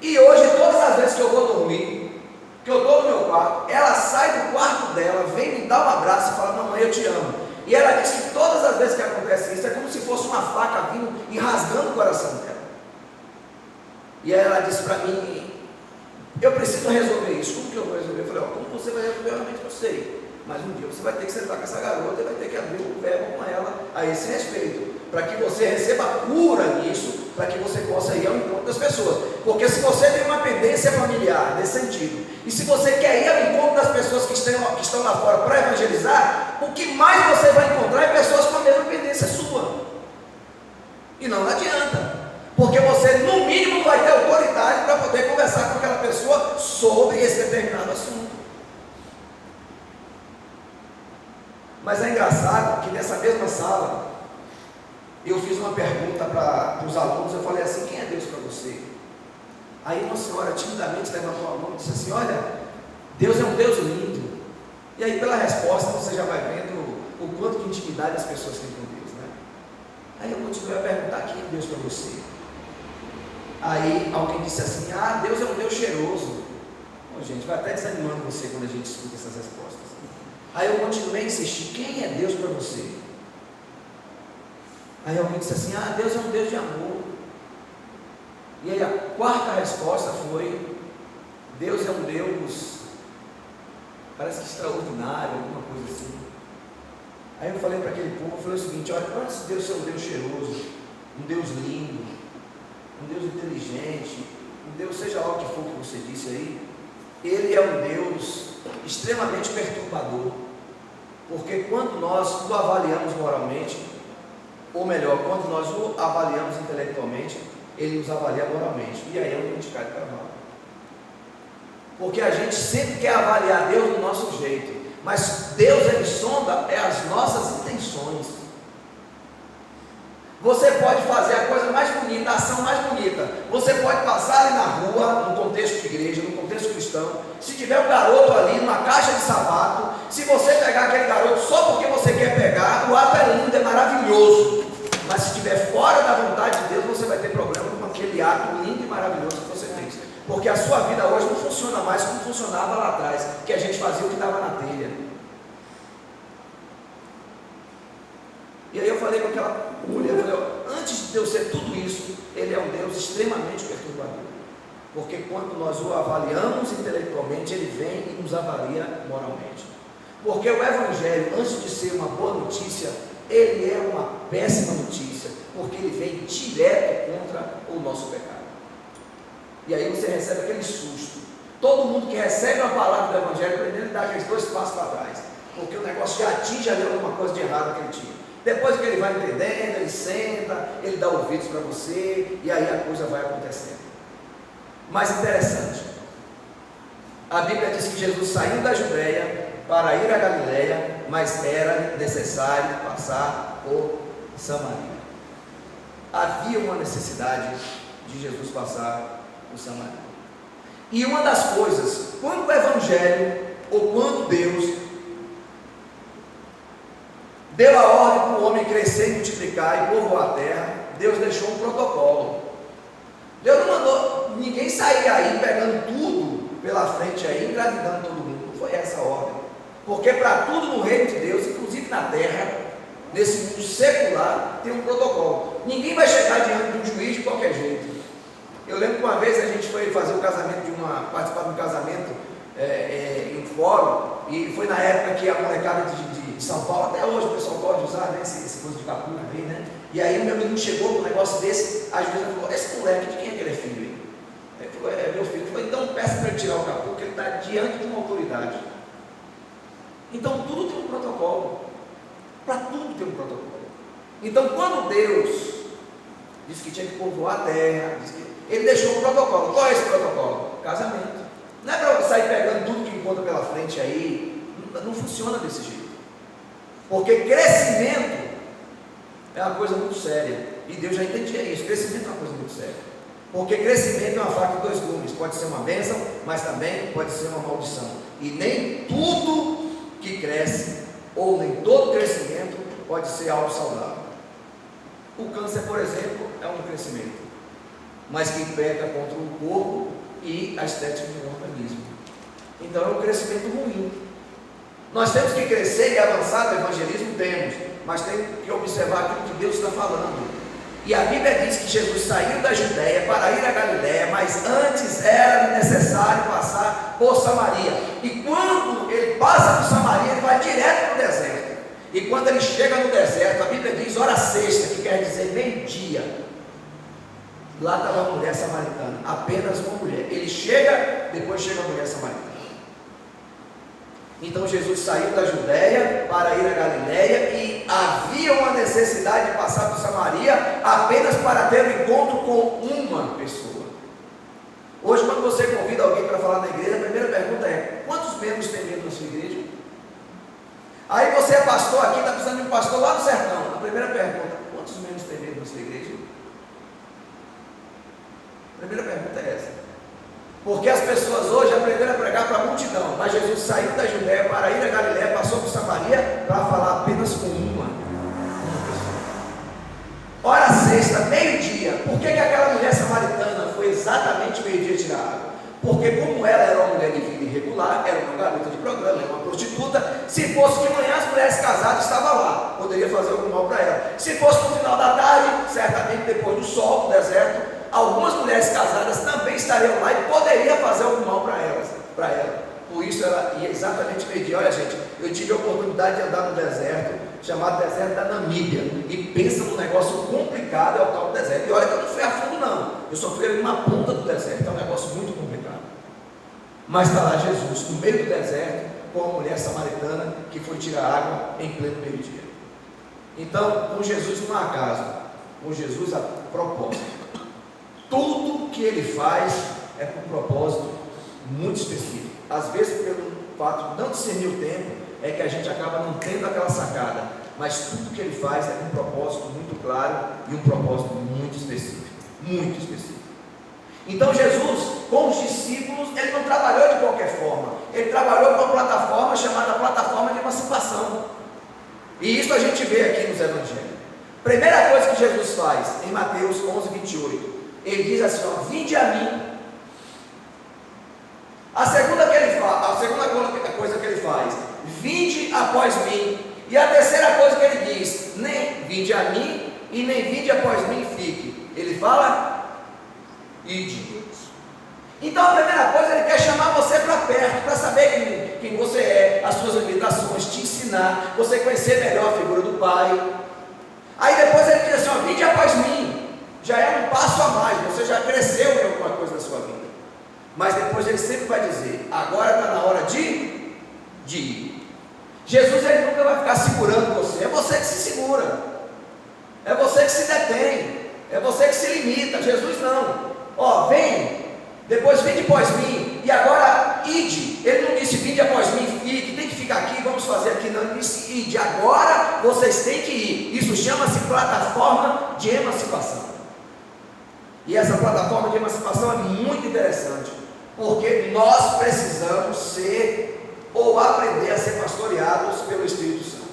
E hoje, todas as vezes que eu vou dormir, que eu estou no meu quarto, ela sai do quarto dela, vem me dar um abraço e fala: mamãe, eu te amo. E ela diz que todas as vezes que acontece isso, é como se fosse uma faca vindo e rasgando o coração dela. E ela disse para mim: eu preciso resolver isso. Como que eu vou resolver? Eu falei: como você vai resolver? Eu realmente não sei. Mas um dia você vai ter que sentar com essa garota e vai ter que abrir um verbo com ela a esse respeito, para que você receba cura nisso, para que você possa ir ao encontro das pessoas. Porque se você tem uma pendência familiar nesse sentido, e se você quer ir ao encontro das pessoas que estão lá fora para evangelizar, o que mais você vai encontrar é pessoas com a mesma pendência sua. E não adianta, porque você nunca no mínimo vai ter autoridade para poder conversar com aquela pessoa sobre esse determinado assunto. Mas é engraçado que nessa mesma sala, eu fiz uma pergunta para os alunos, eu falei assim: quem é Deus para você? Aí uma senhora timidamente levantou a mão e disse assim: olha, Deus é um Deus lindo. E aí pela resposta você já vai vendo o quanto de intimidade as pessoas têm com Deus, né? Aí eu continuei a perguntar: quem é Deus para você? Aí alguém disse assim: ah, Deus é um Deus cheiroso. Bom, gente, vai até desanimando você quando a gente escuta essas respostas. Aí eu continuei a insistir: quem é Deus para você? Aí alguém disse assim: ah, Deus é um Deus de amor. E aí a quarta resposta foi: Deus é um Deus, parece que extraordinário, alguma coisa assim. Aí eu falei para aquele povo, eu falei o seguinte: olha, antes de Deus ser um Deus cheiroso, um Deus lindo, um Deus inteligente, um Deus, seja lá o que for que você disse aí, Ele é um Deus extremamente perturbador. Porque quando nós o avaliamos moralmente, ou melhor, quando nós o avaliamos intelectualmente, Ele nos avalia moralmente. E aí é um indicado de cavalo. Porque a gente sempre quer avaliar Deus do nosso jeito, mas Deus, Ele sonda as nossas intenções. Você pode fazer a coisa mais bonita, a ação mais bonita. Você pode passar ali na rua, no contexto de igreja, no contexto cristão. Se tiver um garoto ali, numa caixa de sapato, se você pegar aquele garoto só porque você quer pegar, o ato é lindo, é maravilhoso. Mas se estiver fora da vontade de Deus, você vai ter problema com aquele ato lindo e maravilhoso que você fez. Porque a sua vida hoje não funciona mais como funcionava lá atrás, que a gente fazia o que estava na telha. E aí eu falei com aquela mulher, eu falei: antes de Deus ser tudo isso, Ele é um Deus extremamente perturbador. Porque quando nós o avaliamos intelectualmente, Ele vem e nos avalia moralmente. Porque o Evangelho, antes de ser uma boa notícia, ele é uma péssima notícia, porque ele vem direto contra o nosso pecado. E aí você recebe aquele susto. Todo mundo que recebe uma palavra do Evangelho, primeiro ele dá aqueles 2 passos para trás, porque o negócio já atinge ali alguma coisa de errado que ele tinha. Depois que ele vai entendendo, ele senta, ele dá ouvidos para você, e aí a coisa vai acontecendo. Mas interessante, a Bíblia diz que Jesus saiu da Judéia para ir a Galiléia, mas era necessário passar por Samaria. Havia uma necessidade de Jesus passar por Samaria. E uma das coisas, quando o Evangelho, ou quando Deus deu a ordem para o homem crescer e multiplicar e povoar a terra, Deus deixou um protocolo. Deus não mandou ninguém sair aí pegando tudo pela frente aí, engravidando todo mundo. Não foi essa a ordem. Porque para tudo no reino de Deus, inclusive na terra, nesse mundo secular, tem um protocolo. Ninguém vai chegar diante de um juiz de qualquer jeito. Eu lembro que uma vez a gente foi fazer o casamento participar de um casamento em fórum, e foi na época que a molecada de São Paulo, até hoje o pessoal pode usar, né, esse coisa de capuz aí, né? E aí o meu menino chegou com um negócio desse, a juíza falou: esse moleque, de quem é que ele é filho? Ele falou: é meu filho. Eu falei: então peça para ele tirar o capuz, porque ele está diante de uma autoridade. Então tudo tem um protocolo. Para tudo tem um protocolo. Então quando Deus disse que tinha que povoar a terra, Ele deixou um protocolo. Qual é esse protocolo? Casamento. Não é para sair pegando tudo que encontra pela frente aí. Não funciona desse jeito. Porque crescimento é uma coisa muito séria. E Deus já entendia isso. Crescimento é uma coisa muito séria. Porque crescimento é uma faca de 2 gumes. Pode ser uma bênção, mas também pode ser uma maldição. E nem tudo que cresce, ou nem todo crescimento, pode ser algo saudável. O câncer, por exemplo, é um crescimento, mas que peca contra o corpo e a estética do organismo. Então é um crescimento ruim. Nós temos que crescer e avançar no evangelismo, temos, mas tem que observar aquilo que Deus está falando. E a Bíblia diz que Jesus saiu da Judéia para ir a Galiléia, mas antes era necessário passar por Samaria. E quando ele passa por Samaria, ele vai direto para o deserto. E quando ele chega no deserto, a Bíblia diz hora sexta, que quer dizer meio-dia. Lá estava uma mulher samaritana, apenas uma mulher. Ele chega, depois chega a mulher samaritana. Então Jesus saiu da Judéia para ir a Galiléia e havia uma necessidade necessidade de passar por Samaria apenas para ter um encontro com uma pessoa. Hoje, quando você convida alguém para falar na igreja, a primeira pergunta é: quantos membros tem dentro da sua igreja? Aí você é pastor aqui, está precisando de um pastor lá no sertão. A primeira pergunta: quantos membros tem dentro da sua igreja? A primeira pergunta é essa. Porque as pessoas hoje aprenderam a pregar para a multidão, mas Jesus saiu da Judéia para ir a Galiléia, passou por Samaria para falar apenas com uma pessoa. Hora sexta, meio-dia. Por que aquela mulher samaritana foi exatamente meio-dia tirar água? Porque como ela era uma mulher de vida irregular, era uma garota de programa, era uma prostituta, se fosse de manhã as mulheres casadas estavam lá, poderia fazer algum mal para ela. Se fosse no final da tarde, certamente depois do sol, do deserto, algumas mulheres casadas também estariam lá e poderia fazer algum mal para ela. Por isso ela ia exatamente meio-dia. Olha, gente, eu tive a oportunidade de andar no deserto, chamado deserto da Namíbia, e pensa num negócio complicado, é o tal do deserto. E olha que eu não fui a fundo não, eu só fui ali numa ponta do deserto, é um negócio muito complicado. Mas está lá Jesus, no meio do deserto, com uma mulher samaritana que foi tirar água em pleno meio-dia. Então, com Jesus não há acaso, com Jesus há propósito. Tudo que ele faz é com um propósito muito específico. Às vezes, pelo fato de não discernir o tempo, é que a gente acaba não tendo aquela sacada. Mas tudo que ele faz é com um propósito muito claro e um propósito muito específico. Muito específico. Então Jesus, com os discípulos, ele não trabalhou de qualquer forma. Ele trabalhou com uma plataforma chamada plataforma de emancipação. E isso a gente vê aqui nos evangelhos. Primeira coisa que Jesus faz, em Mateus 11, 28. Ele diz assim, ó: vinde a mim. A segunda coisa que ele faz, vinde após mim. E a terceira coisa que ele diz, nem vinde a mim e nem vinde após mim fique. Ele fala, ide. Então a primeira coisa, ele quer chamar você para perto, para saber quem você é, as suas limitações, te ensinar, você conhecer melhor a figura do Pai. Aí depois ele diz assim, ó: vinde após mim. Já é um passo a mais, você já cresceu em alguma coisa na sua vida. Mas depois ele sempre vai dizer, agora está na hora de ir. Jesus, ele nunca vai ficar segurando você, é você que se segura, é você que se detém, é você que se limita. Jesus não, ó, vem, depois vinde após mim, e agora ide. Ele não disse vinde após mim, fique, tem que ficar aqui, vamos fazer aqui, não, ele disse ide, agora vocês têm que ir. Isso chama-se plataforma de emancipação. E essa plataforma de emancipação é muito interessante, porque nós precisamos ser ou aprender a ser pastoreados pelo Espírito Santo.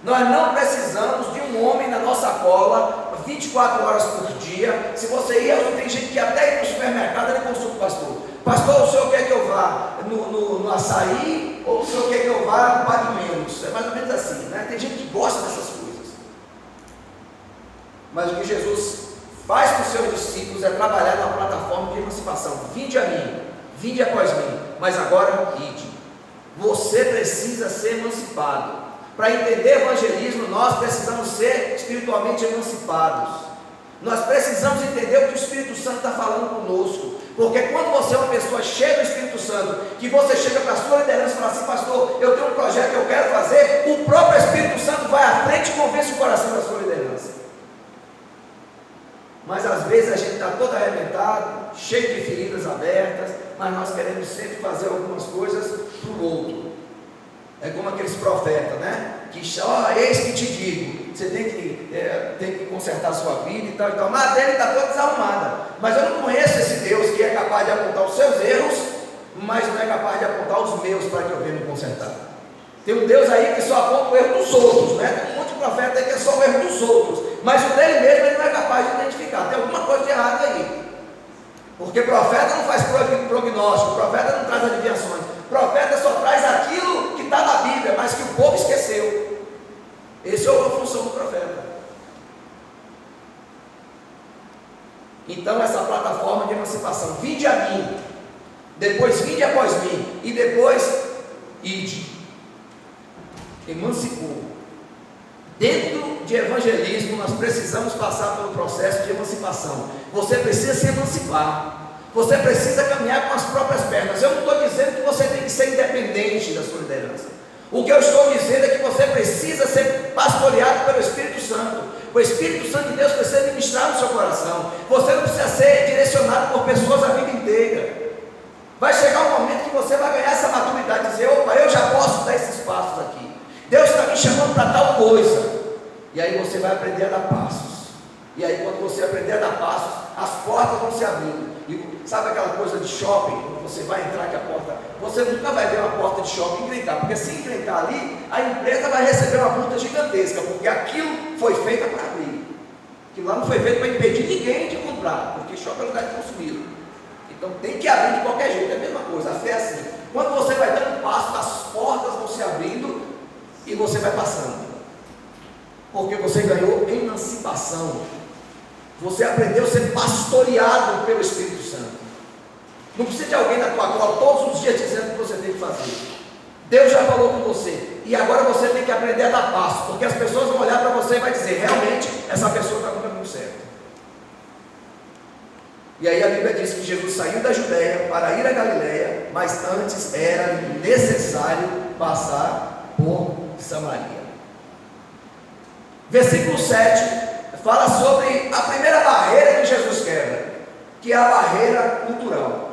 Nós não precisamos de um homem na nossa cola 24 horas por dia. Se você ia, tem gente que até ir no supermercado ele consulta o pastor. Pastor, o senhor quer que eu vá no açaí ou o senhor quer que eu vá no Pague Menos? É mais ou menos assim, né? Tem gente que gosta dessas coisas. Mas o que Jesus faz com os seus discípulos é trabalhar na plataforma de emancipação. Vinde a mim, vinde após mim, mas agora ide. Você precisa ser emancipado. Para entender evangelismo, nós precisamos ser espiritualmente emancipados. Nós precisamos entender o que o Espírito Santo está falando conosco. Porque quando você é uma pessoa cheia do Espírito Santo, que você chega para a sua liderança e fala assim, pastor, eu tenho um projeto que eu quero fazer, o próprio Espírito Santo vai à frente e convence o coração da sua liderança. Mas às vezes a gente está todo arrebentado, cheio de feridas abertas, mas nós queremos sempre fazer algumas coisas para o outro. É como aqueles profetas, né? Que eis que te digo, você tem que consertar a sua vida e tal, mas a dele está toda desarrumada. Mas eu não conheço esse Deus que é capaz de apontar os seus erros, mas não é capaz de apontar os meus para que eu venha me consertar. Tem um Deus aí que só aponta o erro dos outros, né? Tem um monte de profeta aí que é só o erro dos outros, mas o dele mesmo ele não é capaz de identificar. Tem alguma coisa de errado aí. Porque profeta não faz prognóstico, profeta não traz adivinhações, profeta só traz aquilo que está na Bíblia, mas que o povo esqueceu. Essa é a função do profeta. Então essa plataforma de emancipação, vinde a mim, depois vinde após mim, e depois ide. Emancipou. Dentro de evangelismo nós precisamos passar pelo processo de emancipação. Você precisa se emancipar, você precisa caminhar com as próprias pernas. Eu não estou dizendo que você tem que ser independente da sua liderança. O que eu estou dizendo é que você precisa ser pastoreado pelo Espírito Santo. O Espírito Santo de Deus precisa ministrar no seu coração. Você não precisa ser direcionado por pessoas a vida inteira. Vai chegar um momento que você vai ganhar essa maturidade e dizer: opa, eu já posso dar esses passos aqui. Deus está me chamando para tal coisa. E aí você vai aprender a dar passos. E aí quando você aprender a dar passos, as portas vão se abrindo. E sabe aquela coisa de shopping? Quando você vai entrar que a porta, você nunca vai ver uma porta de shopping encrencar, porque se encrencar ali, a empresa vai receber uma multa gigantesca, porque aquilo foi feito para abrir. Aquilo lá não foi feito para impedir ninguém de comprar, porque shopping é lugar de consumir. Então tem que abrir de qualquer jeito, é a mesma coisa. A fé é assim: quando você vai dando um passo, as portas vão se abrindo e você vai passando, porque você ganhou emancipação. Você aprendeu a ser pastoreado pelo Espírito Santo. Não precisa de alguém na tua cola todos os dias dizendo o que você tem que fazer. Deus já falou com você, e agora você tem que aprender a dar passo, porque as pessoas vão olhar para você e vai dizer: realmente essa pessoa está no caminho certo. E aí a Bíblia diz que Jesus saiu da Judéia para ir a Galiléia, mas antes era necessário passar por Samaria. Versículo 7 fala sobre a primeira barreira que Jesus quebra, que é a barreira cultural.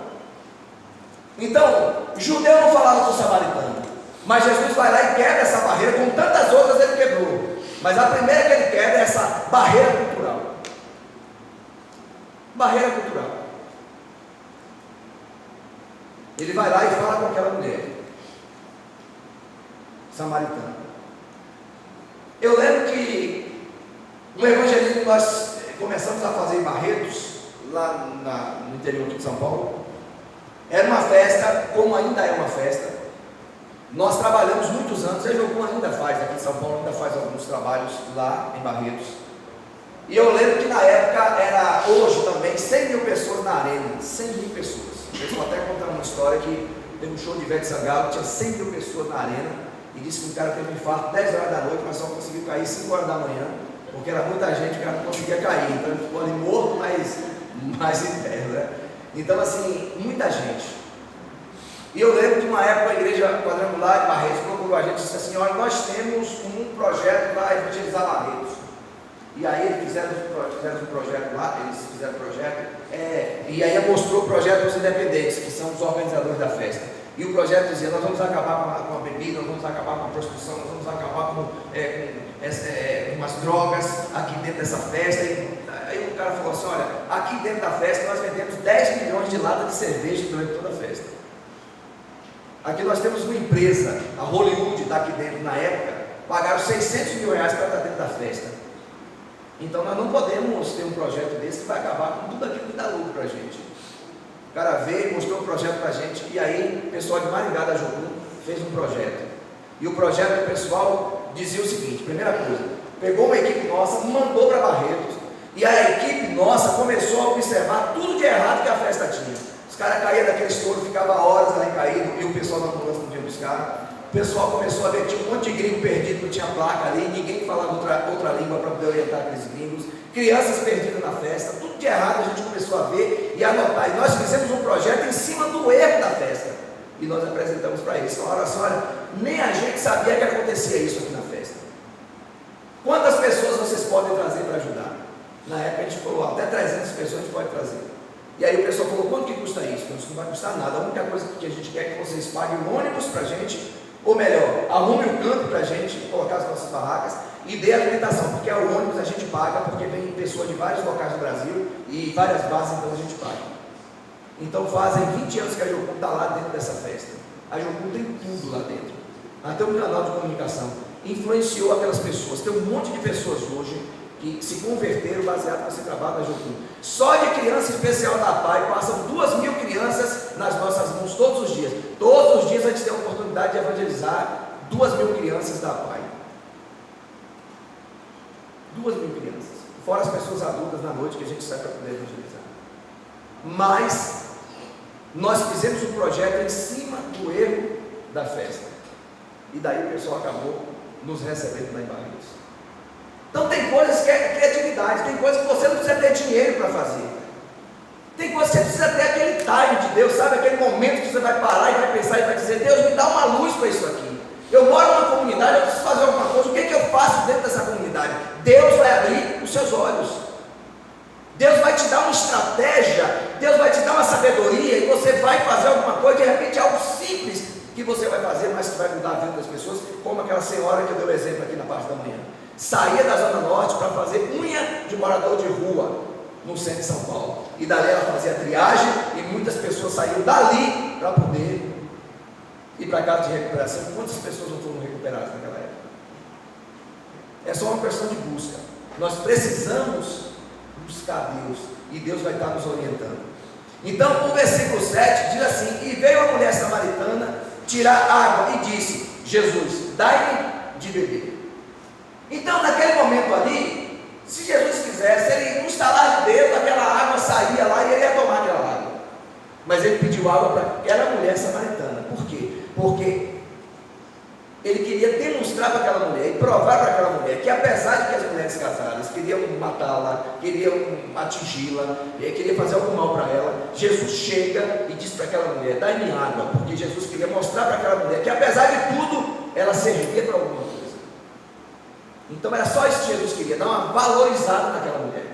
Então, judeu não falava com o samaritano, mas Jesus vai lá e quebra essa barreira, com tantas outras ele quebrou, mas a primeira que ele quebra é essa barreira cultural. Barreira cultural. Ele vai lá e fala com aquela mulher samaritana. Eu lembro que no evangelismo nós começamos a fazer em Barretos, lá no interior de São Paulo. Era uma festa, como ainda é uma festa. Nós trabalhamos muitos anos, a Jocum ainda faz, aqui em São Paulo ainda faz alguns trabalhos lá em Barretos. E eu lembro que na época era, hoje também, 100 mil pessoas na arena, 100 mil pessoas. Eu vou até contar uma história que teve um show de Ivete Sangalo, tinha 100 mil pessoas na arena, e disse que o cara teve um infarto 10 horas da noite, mas só conseguiu cair 5 horas da manhã, porque era muita gente que o cara não conseguia cair, então ele ficou ali morto, mas em pé, né? Então assim, muita gente. E eu lembro que uma época a igreja quadrangular de Barretos procurou a gente e disse assim: olha, nós temos um projeto para evangelizar Barretos. E aí eles fizeram um projeto lá, e aí mostrou o projeto dos independentes, que são os organizadores da festa. E o projeto dizia: nós vamos acabar com a bebida, nós vamos acabar com a prostituição, nós vamos acabar com umas drogas aqui dentro dessa festa. E aí o cara falou assim: olha, aqui dentro da festa nós vendemos 10 milhões de latas de cerveja durante toda a festa. Aqui nós temos uma empresa, a Hollywood está aqui dentro na época, pagaram 600 mil reais para estar dentro da festa. Então nós não podemos ter um projeto desse que vai acabar com tudo aquilo que dá lucro para a gente. O cara veio e mostrou um projeto para a gente, e aí o pessoal de Maringá da Jocum fez um projeto. E o projeto do pessoal dizia o seguinte: primeira coisa, pegou uma equipe nossa, mandou para Barretos, e a equipe nossa começou a observar tudo de errado que a festa tinha. Os caras caíam daquele estouro, ficavam horas lá caído, e o pessoal da ambulância não tinha buscar. O pessoal começou a ver que tinha um monte de gringo perdido, não tinha placa ali, ninguém falava outra língua para poder orientar aqueles gringos, crianças perdidas na festa, tudo de errado a gente começou a ver e anotar. E nós fizemos um projeto em cima do erro da festa, e nós apresentamos para eles. Olha, nem a gente sabia que acontecia isso aqui na festa. Quantas pessoas vocês podem trazer para ajudar? Na época a gente falou: até 300 pessoas a gente pode trazer. E aí o pessoal falou: quanto que custa isso? Não vai custar nada, a única coisa que a gente quer é que vocês paguem o ônibus para a gente, ou melhor, arrume o campo para a gente colocar as nossas barracas e dê alimentação, porque o ônibus a gente paga, porque vem pessoas de vários locais do Brasil e várias bases, então a gente paga. Então fazem 20 anos que a Jocum está lá dentro dessa festa. A Jocum tem tudo lá dentro, até um canal de comunicação, influenciou aquelas pessoas. Tem um monte de pessoas hoje que se converteram baseado nesse trabalho da Jocum. Só de criança especial da PAI passam 2.000 crianças nas nossas mãos todos os dias. Todos os dias a gente tem a oportunidade de evangelizar 2.000 crianças da PAI. 2.000 crianças, fora as pessoas adultas na noite que a gente sai para poder evangelizar. Mas nós fizemos um projeto em cima do erro da festa, e daí o pessoal acabou nos recebendo lá em Barretos. Então tem coisas que é criatividade, tem coisas que você não precisa ter dinheiro para fazer, tem coisas que você precisa ter aquele time de Deus, sabe, aquele momento que você vai parar e vai pensar e vai dizer: Deus, me dá uma luz para isso aqui. Eu moro numa comunidade, eu preciso fazer alguma coisa, o que eu faço dentro dessa comunidade? Deus vai abrir você vai fazer, mas que vai mudar a vida das pessoas, como aquela senhora que eu dei o exemplo aqui na parte da manhã. Saía da Zona Norte para fazer unha de morador de rua no centro de São Paulo. E dali ela fazia triagem e muitas pessoas saíam dali para poder ir para a casa de recuperação. Quantas pessoas não foram recuperadas naquela época? É só uma questão de busca. Nós precisamos buscar Deus e Deus vai estar nos orientando. Então o versículo 7 diz assim: e veio a mulher samaritana tirar água e disse: Jesus, dai-me de beber. Então naquele momento ali, se Jesus quisesse, ele, no estalar de dedo, aquela água saía lá e ele ia tomar aquela água. Mas ele pediu água para aquela mulher samaritana. Por quê? Porque ele queria demonstrar para aquela mulher e provar para aquela mulher que, apesar de que as mulheres casadas queriam matá-la, queriam atingi-la, queriam fazer algum mal para ela, Jesus chega e diz para aquela mulher: dai-me água, porque Jesus queria mostrar para aquela mulher que, apesar de tudo, ela servia para alguma coisa. Então era só isso que Jesus queria, dar uma valorizada naquela mulher.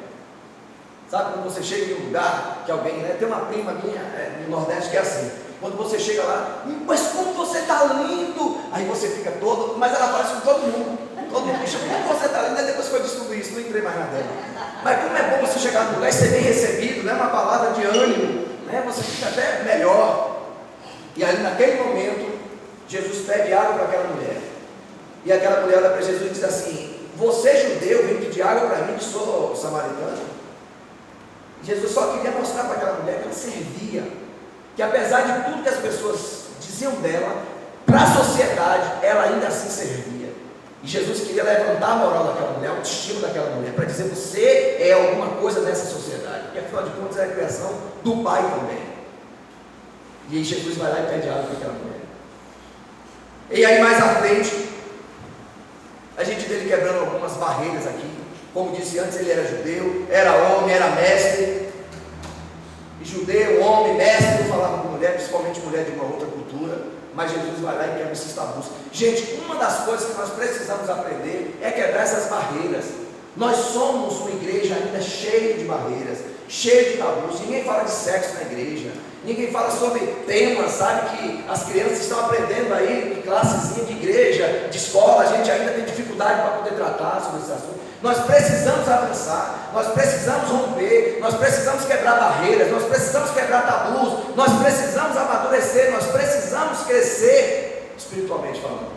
Sabe quando você chega em um lugar que alguém, né, tem uma prima minha no Nordeste que é assim: quando você chega lá, mas como você está lindo, aí você fica todo, mas ela faz isso com todo mundo diz, como você está lindo, aí depois que eu descobri isso, não entrei mais na dela. Mas como é bom você chegar no lugar e ser bem recebido, né, uma palavra de ânimo, né, você fica até melhor. E aí naquele momento, Jesus pede água para aquela mulher, e aquela mulher olha para Jesus e diz assim: você judeu vem pedir água para mim que sou samaritano? Jesus só queria mostrar para aquela mulher que ela servia, que apesar de tudo que as pessoas diziam dela, para a sociedade, ela ainda assim servia. E Jesus queria levantar a moral daquela mulher, o destino daquela mulher, para dizer: você é alguma coisa nessa sociedade, porque afinal de contas é a criação do Pai também. E aí Jesus vai lá e pede água para aquela mulher. E aí mais à frente, a gente vê ele quebrando algumas barreiras aqui. Como disse antes, ele era judeu, era homem, era mestre. E judeu, homem, mestre, não falava com mulher, principalmente mulher de uma outra cultura. Mas Jesus vai lá e quebra esses tabus. Gente, uma das coisas que nós precisamos aprender é quebrar essas barreiras. Nós somos uma igreja ainda cheia de barreiras, cheia de tabus. Ninguém fala de sexo na igreja, ninguém fala sobre temas, sabe, que as crianças estão aprendendo aí em classezinha de igreja, de escola. A gente ainda tem dificuldade para poder tratar sobre esse assunto. Nós precisamos avançar, nós precisamos romper, nós precisamos quebrar barreiras, nós precisamos quebrar tabus, nós precisamos amadurecer, nós precisamos crescer espiritualmente falando.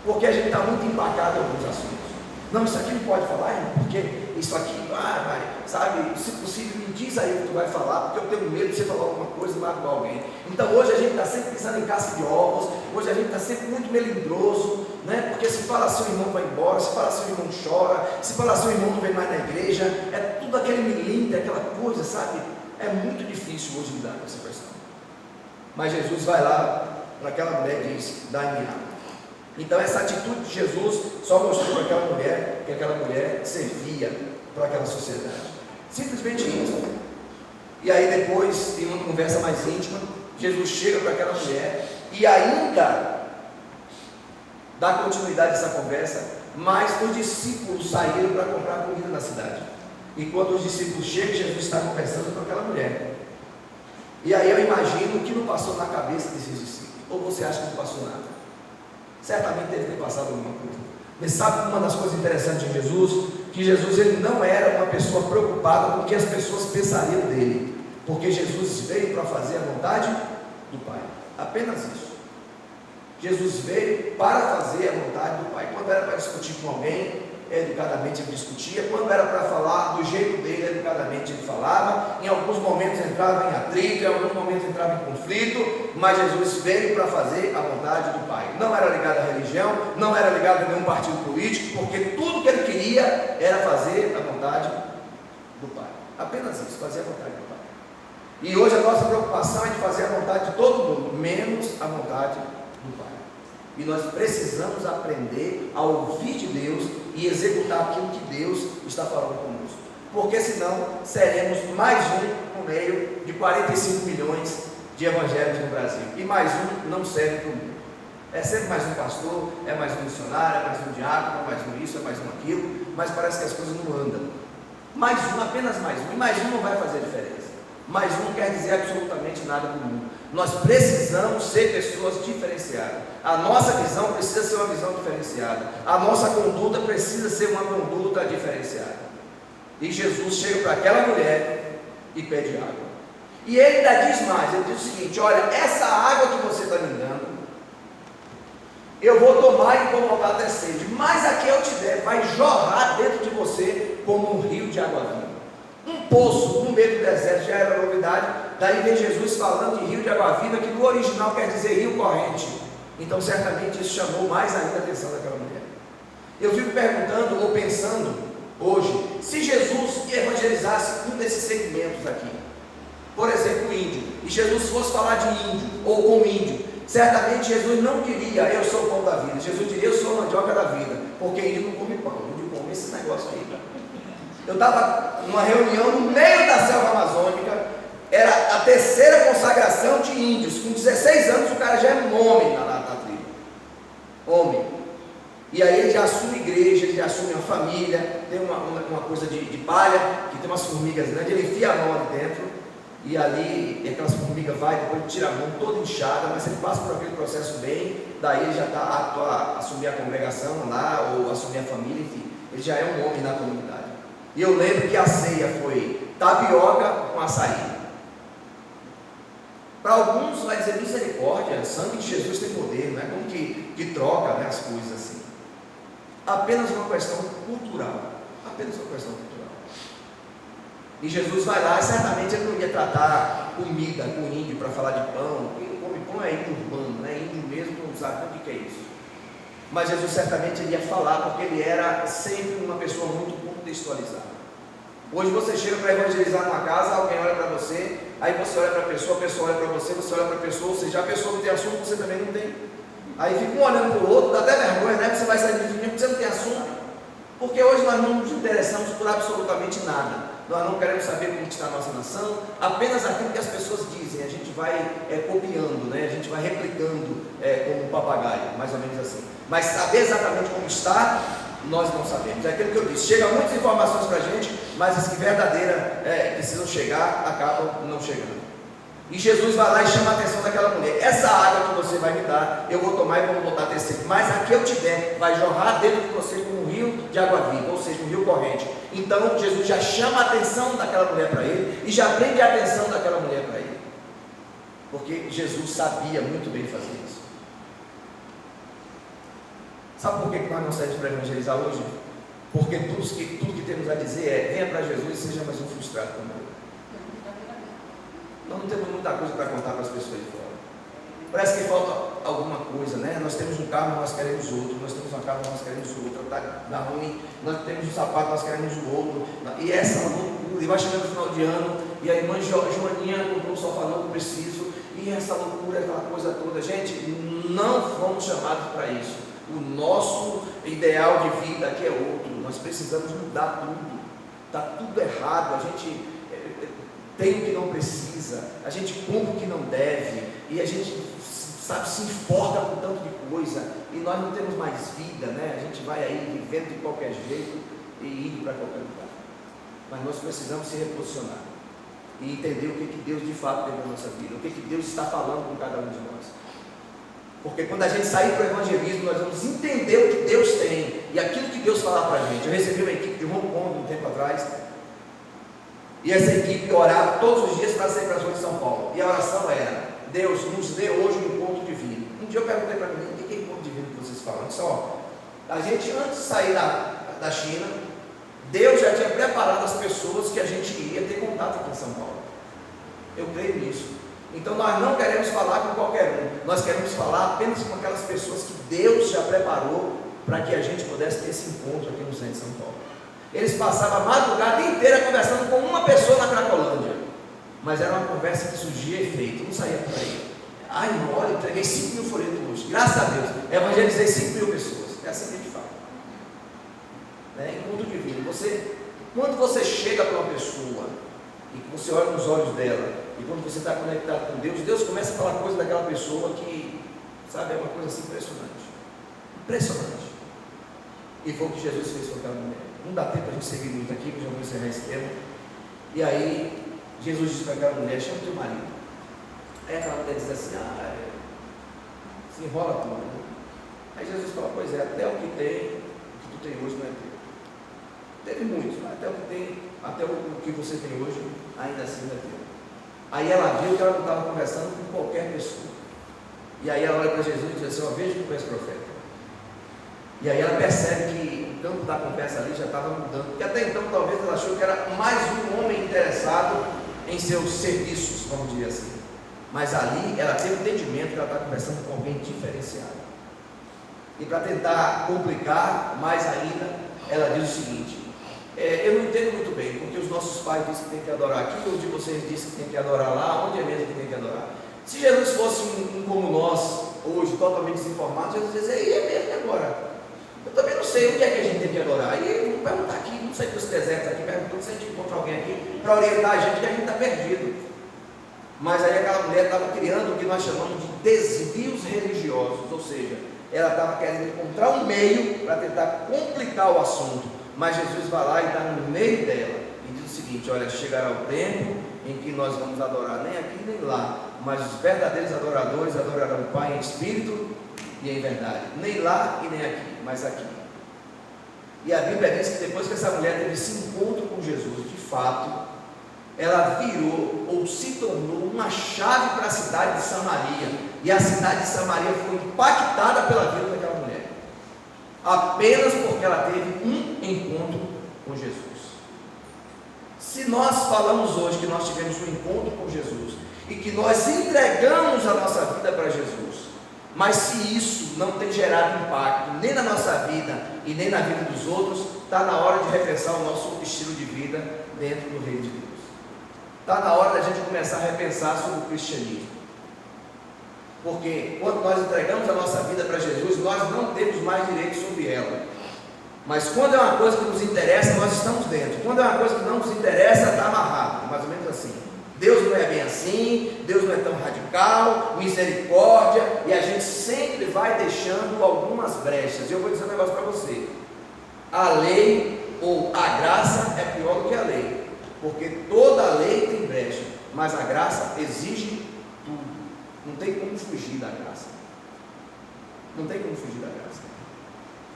Porque a gente está muito empacado em alguns assuntos. Não, isso aqui não pode falar, irmão, porque isso aqui, vai, sabe, se possível, me diz aí o que tu vai falar, porque eu tenho medo de você falar alguma coisa e magoar alguém. Então hoje a gente está sempre pensando em casca de ovos, hoje a gente está sempre muito melindroso, né? Porque se fala assim o irmão vai embora, se fala assim o irmão chora, se fala assim o irmão não vem mais na igreja, é tudo aquele melindre, aquela coisa, sabe? É muito difícil hoje lidar com essa questão. Mas Jesus vai lá para aquela mulher e diz: dai-me água. Então essa atitude de Jesus só mostrou para aquela mulher que aquela mulher servia para aquela sociedade. Simplesmente isso. E aí depois, em uma conversa mais íntima, Jesus chega para aquela mulher e ainda dá continuidade a essa conversa, mas os discípulos saíram para comprar comida na cidade. E quando os discípulos chegam, Jesus está conversando com aquela mulher. E aí eu imagino o que não passou na cabeça desses discípulos. Ou você acha que não passou nada? Certamente deve ter passado alguma coisa. Mas sabe uma das coisas interessantes de Jesus? Que Jesus ele não era uma pessoa preocupada com o que as pessoas pensariam dele. Porque Jesus veio para fazer a vontade do Pai. Apenas isso. Jesus veio para fazer a vontade do Pai. Quando era para discutir com alguém, educadamente ele discutia. Quando era para falar do jeito dele, educadamente ele falava. Em alguns momentos entrava em atrito, em alguns momentos entrava em conflito. Mas Jesus veio para fazer a vontade do Pai. Não era ligado à religião, não era ligado a nenhum partido político, porque tudo que ele queria era fazer a vontade do Pai. Apenas isso, fazer a vontade do Pai. E hoje a nossa preocupação é de fazer a vontade de todo mundo, menos a vontade do Pai. E nós precisamos aprender a ouvir de Deus e executar aquilo que Deus está falando conosco. Porque senão seremos mais um no meio de 45 milhões de evangélicos no Brasil. E mais um não serve para o mundo. É sempre mais um pastor, é mais um missionário, é mais um diácono, é mais um isso, é mais um aquilo, mas parece que as coisas não andam. Mais um, apenas mais um. E mais um não vai fazer diferença. Mais um não quer dizer absolutamente nada para o mundo. Nós precisamos ser pessoas diferenciadas. A nossa visão precisa ser uma visão diferenciada. A nossa conduta precisa ser uma conduta diferenciada. E Jesus chega para aquela mulher e pede água. E ele ainda diz mais, ele diz o seguinte: olha, essa água que você está me dando, eu vou tomar e vou voltar a ter sede, mas a que eu te der vai jorrar dentro de você como um rio de água viva. Um poço no meio do deserto já era novidade. Daí vem Jesus falando de rio de água viva, que no original quer dizer rio corrente. Então certamente isso chamou mais ainda a atenção daquela mulher. Eu fico perguntando ou pensando hoje, se Jesus evangelizasse um desses segmentos aqui, por exemplo, o índio, e Jesus fosse falar de índio ou com índio, certamente Jesus não diria eu sou o pão da vida. Jesus diria eu sou a mandioca da vida, porque índio não come pão, índio come esse negócio aí. Eu estava numa reunião no meio da selva amazônica, era a 3ª consagração de índios. Com 16 anos o cara já é um homem na tribo, homem. E aí ele já assume igreja, ele já assume uma família, tem uma coisa de palha, que tem umas formigas grandes, ele enfia a mão ali dentro, e ali aquelas formigas vai, depois ele tira a mão toda inchada, mas ele passa por aquele processo bem, daí ele já está apto a assumir a congregação lá, ou assumir a família, enfim, ele já é um homem na comunidade. E eu lembro que a ceia foi tapioca com açaí. Para alguns vai dizer misericórdia, o sangue de Jesus tem poder, não é como que troca, né, as coisas assim. Apenas uma questão cultural, apenas uma questão cultural. E Jesus vai lá, e certamente ele não ia tratar comida com índio para falar de pão. Quem come pão é índio urbano, né? Índio mesmo não sabe o que é isso. Mas Jesus certamente ele ia falar, porque ele era sempre uma pessoa muito contextualizada. Hoje você chega para evangelizar numa casa, alguém olha para você, aí você olha para a pessoa olha para você, você olha para a pessoa, ou seja, a pessoa não tem assunto, você também não tem. Aí fica um olhando para o outro, dá até vergonha, né? Você vai sair de porque você não tem assunto. Porque hoje nós não nos interessamos por absolutamente nada. Nós não queremos saber como está a nossa nação, apenas aquilo que as pessoas dizem, a gente vai copiando, né? A gente vai replicando como um papagaio, mais ou menos assim. Mas saber exatamente como está, nós não sabemos. É aquilo que eu disse, chegam muitas informações para a gente, mas as que verdadeiras precisam chegar, acabam não chegando. E Jesus vai lá e chama a atenção daquela mulher: essa água que você vai me dar, eu vou tomar e vou voltar a ter sede, mas a que eu te der vai jorrar dentro de você como um rio de água viva, ou seja, um rio corrente. Então Jesus já chama a atenção daquela mulher para ele, e já prende a atenção daquela mulher para ele, porque Jesus sabia muito bem fazer isso. Sabe por que nós não saímos para evangelizar hoje? Porque tudo que temos a dizer é: venha para Jesus e seja mais um frustrado como eu. Nós não temos muita coisa para contar para as pessoas de fora. Parece que falta alguma coisa, né? Nós temos um carro, nós queremos outro. Nós temos uma casa, nós queremos outro. Está ruim. Nós temos um sapato, nós queremos o outro. E essa loucura. E vai chegando no final de ano, e a irmã Joaninha comprou um sofá novo, preciso. E essa loucura, aquela coisa toda. Gente, não fomos chamados para isso. O nosso ideal de vida aqui é outro. Nós precisamos mudar tudo. Está tudo errado. A gente tem o que não precisa, a gente compra o que não deve, e a gente, sabe, se enforca com tanto de coisa, e nós não temos mais vida, né? A gente vai aí vivendo de qualquer jeito e indo para qualquer lugar. Mas nós precisamos se reposicionar e entender o que Deus de fato tem na nossa vida, o que Deus está falando com cada um de nós. Porque quando a gente sair para o evangelismo, nós vamos entender o que Deus tem e aquilo que Deus fala para a gente. Eu recebi uma equipe de Hong Kong um tempo atrás, e essa equipe orava todos os dias para sair para as ruas de São Paulo. E a oração era: Deus, nos dê hoje um encontro divino. Um dia eu perguntei para mim: o que é encontro divino que vocês falam? Eu disse: a gente, antes de sair da China, Deus já tinha preparado as pessoas que a gente iria ter contato aqui em São Paulo. Eu creio nisso. Então nós não queremos falar com qualquer um, nós queremos falar apenas com aquelas pessoas que Deus já preparou para que a gente pudesse ter esse encontro aqui no centro de São Paulo. Eles passavam a madrugada inteira conversando com uma pessoa na Cracolândia, mas era uma conversa que surgia efeito, não saía por aí. Ai, não, olha, eu entreguei 5.000 folhetos hoje, graças a Deus, evangelizei 5.000 pessoas. É assim que a gente fala, né? Encontro divino. Quando você chega para uma pessoa e você olha nos olhos dela, e quando você está conectado com Deus, Deus começa a falar coisa daquela pessoa que, sabe, é uma coisa assim impressionante. Impressionante. E foi o que Jesus fez com aquela mulher. Não dá tempo para a gente seguir muito aqui, porque já vou encerrar esse tema. E aí, Jesus disse para aquela mulher: chama o teu marido. Aí aquela mulher diz assim, se enrola tudo. Né? Aí Jesus fala, pois é, até o que tu tem hoje não é teu. Teve muitos, mas até o que tem, até o que você tem hoje, ainda assim não é teu. Aí ela viu que ela não estava conversando com qualquer pessoa. E aí ela olha para Jesus e diz assim, veja que tu és profeta. E aí ela percebe que o campo da conversa ali já estava mudando. Porque até então talvez ela achou que era mais um homem interessado em seus serviços, vamos dizer assim. Mas ali ela teve o entendimento que ela está conversando com alguém diferenciado. E para tentar complicar mais ainda, ela diz o seguinte, eu não entendo muito bem, porque os nossos pais dizem que tem que adorar aqui, ou de vocês dizem que tem que adorar lá, onde é mesmo que tem que adorar? Se Jesus fosse um como nós, hoje, totalmente desinformado, Jesus dizia, e é mesmo agora? Eu também não sei onde é que a gente tem que adorar. Aí vamos perguntar aqui, não sei dos desertos aqui, perguntando se a gente encontra alguém aqui para orientar a gente, que a gente está perdido. Mas aí aquela mulher estava criando o que nós chamamos de desvios religiosos, ou seja, ela estava querendo encontrar um meio para tentar complicar o assunto. Mas Jesus vai lá e está no meio dela e diz o seguinte, olha, chegará o tempo em que nós vamos adorar nem aqui nem lá, mas os verdadeiros adoradores adorarão o Pai em espírito e em verdade, nem lá e nem aqui, mas aqui. E a Bíblia diz que depois que essa mulher teve esse encontro com Jesus, de fato, ela virou ou se tornou uma chave para a cidade de Samaria, e a cidade de Samaria foi impactada pela vida daquela mulher, apenas porque ela teve um encontro com Jesus. Se nós falamos hoje que nós tivemos um encontro com Jesus e que nós entregamos a nossa vida para Jesus, mas se isso não tem gerado impacto nem na nossa vida e nem na vida dos outros, está na hora de repensar o nosso estilo de vida dentro do reino de Deus. Está na hora da gente começar a repensar sobre o cristianismo. Porque quando nós entregamos a nossa vida para Jesus, nós não temos mais direito sobre ela. Mas quando é uma coisa que nos interessa, nós estamos dentro. Quando é uma coisa que não nos interessa, está amarrado. Mais ou menos assim. Deus não é bem assim, Deus não é tão radical, misericórdia, e a gente sempre vai deixando algumas brechas. E eu vou dizer um negócio para você. A lei ou a graça é pior do que a lei. Porque toda lei tem brecha, mas a graça exige tudo. Não tem como fugir da graça. Não tem como fugir da graça.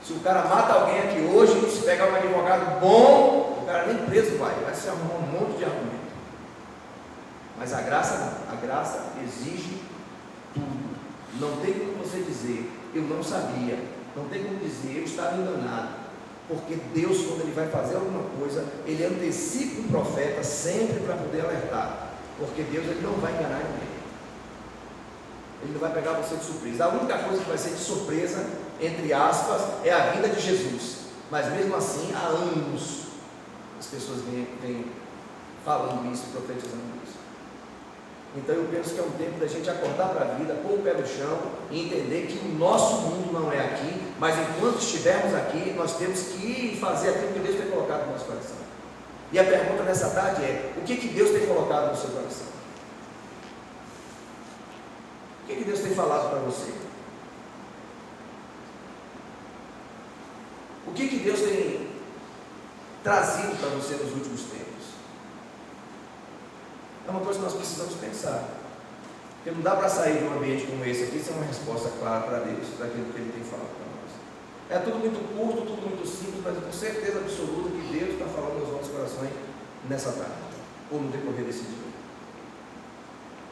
Se o cara mata alguém aqui hoje, se pegar um advogado bom, o cara nem preso vai se arrumar um monte de argumento. Mas a graça não. A graça exige tudo. Não tem como você dizer, eu não sabia. Não tem como dizer, eu estava enganado. Porque Deus, quando Ele vai fazer alguma coisa, Ele antecipa o profeta sempre para poder alertar. Porque Deus, Ele não vai enganar ninguém. Ele não vai pegar você de surpresa. A única coisa que vai ser de surpresa, entre aspas, é a vida de Jesus. Mas mesmo assim, há anos, as pessoas vêm falando isso, profetizando isso. Então eu penso que é um tempo da gente acordar para a vida, pôr o pé no chão e entender que o nosso mundo não é aqui, mas enquanto estivermos aqui, nós temos que fazer aquilo que Deus tem colocado no nosso coração. E a pergunta nessa tarde é, o que Deus tem colocado no seu coração? O que Deus tem falado para você? O que Deus tem trazido para você nos últimos tempos? É uma coisa que nós precisamos pensar. Porque não dá para sair de um ambiente como esse aqui sem uma resposta clara para Deus, daquilo que Ele tem falado para nós. É tudo muito curto, tudo muito simples, mas eu tenho certeza absoluta que Deus está falando aos nossos corações nessa tarde, ou no decorrer desse dia.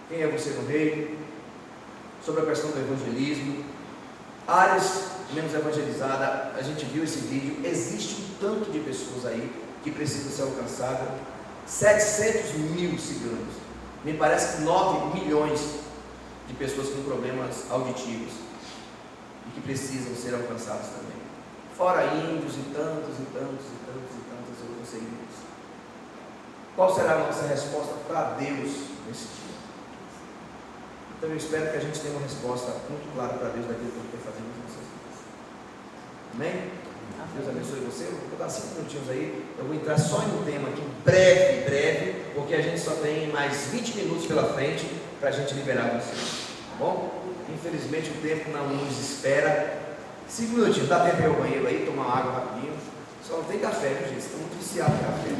Quem é você no reino? Sobre a questão do evangelismo, áreas menos evangelizadas, a gente viu esse vídeo, existe um tanto de pessoas aí que precisam ser alcançadas, 700 mil ciganos, me parece que 9 milhões de pessoas com problemas auditivos e que precisam ser alcançados também, fora índios e tantos outros segmentos. Qual será a nossa resposta para Deus nesse dia? Então eu espero que a gente tenha uma resposta muito clara para Deus daquilo que Ele quer fazer nas nossas vidas. Amém? Deus abençoe você. Eu vou dar 5 minutinhos aí. Eu vou entrar só em um tema aqui, breve, porque a gente só tem mais 20 minutos pela frente para a gente liberar você. Tá bom? Infelizmente o tempo não nos espera. 5 minutinhos, dá tempo ir ao banheiro aí, tomar uma água rapidinho. Só não tem café, viu, gente? Estão muito viciados em café.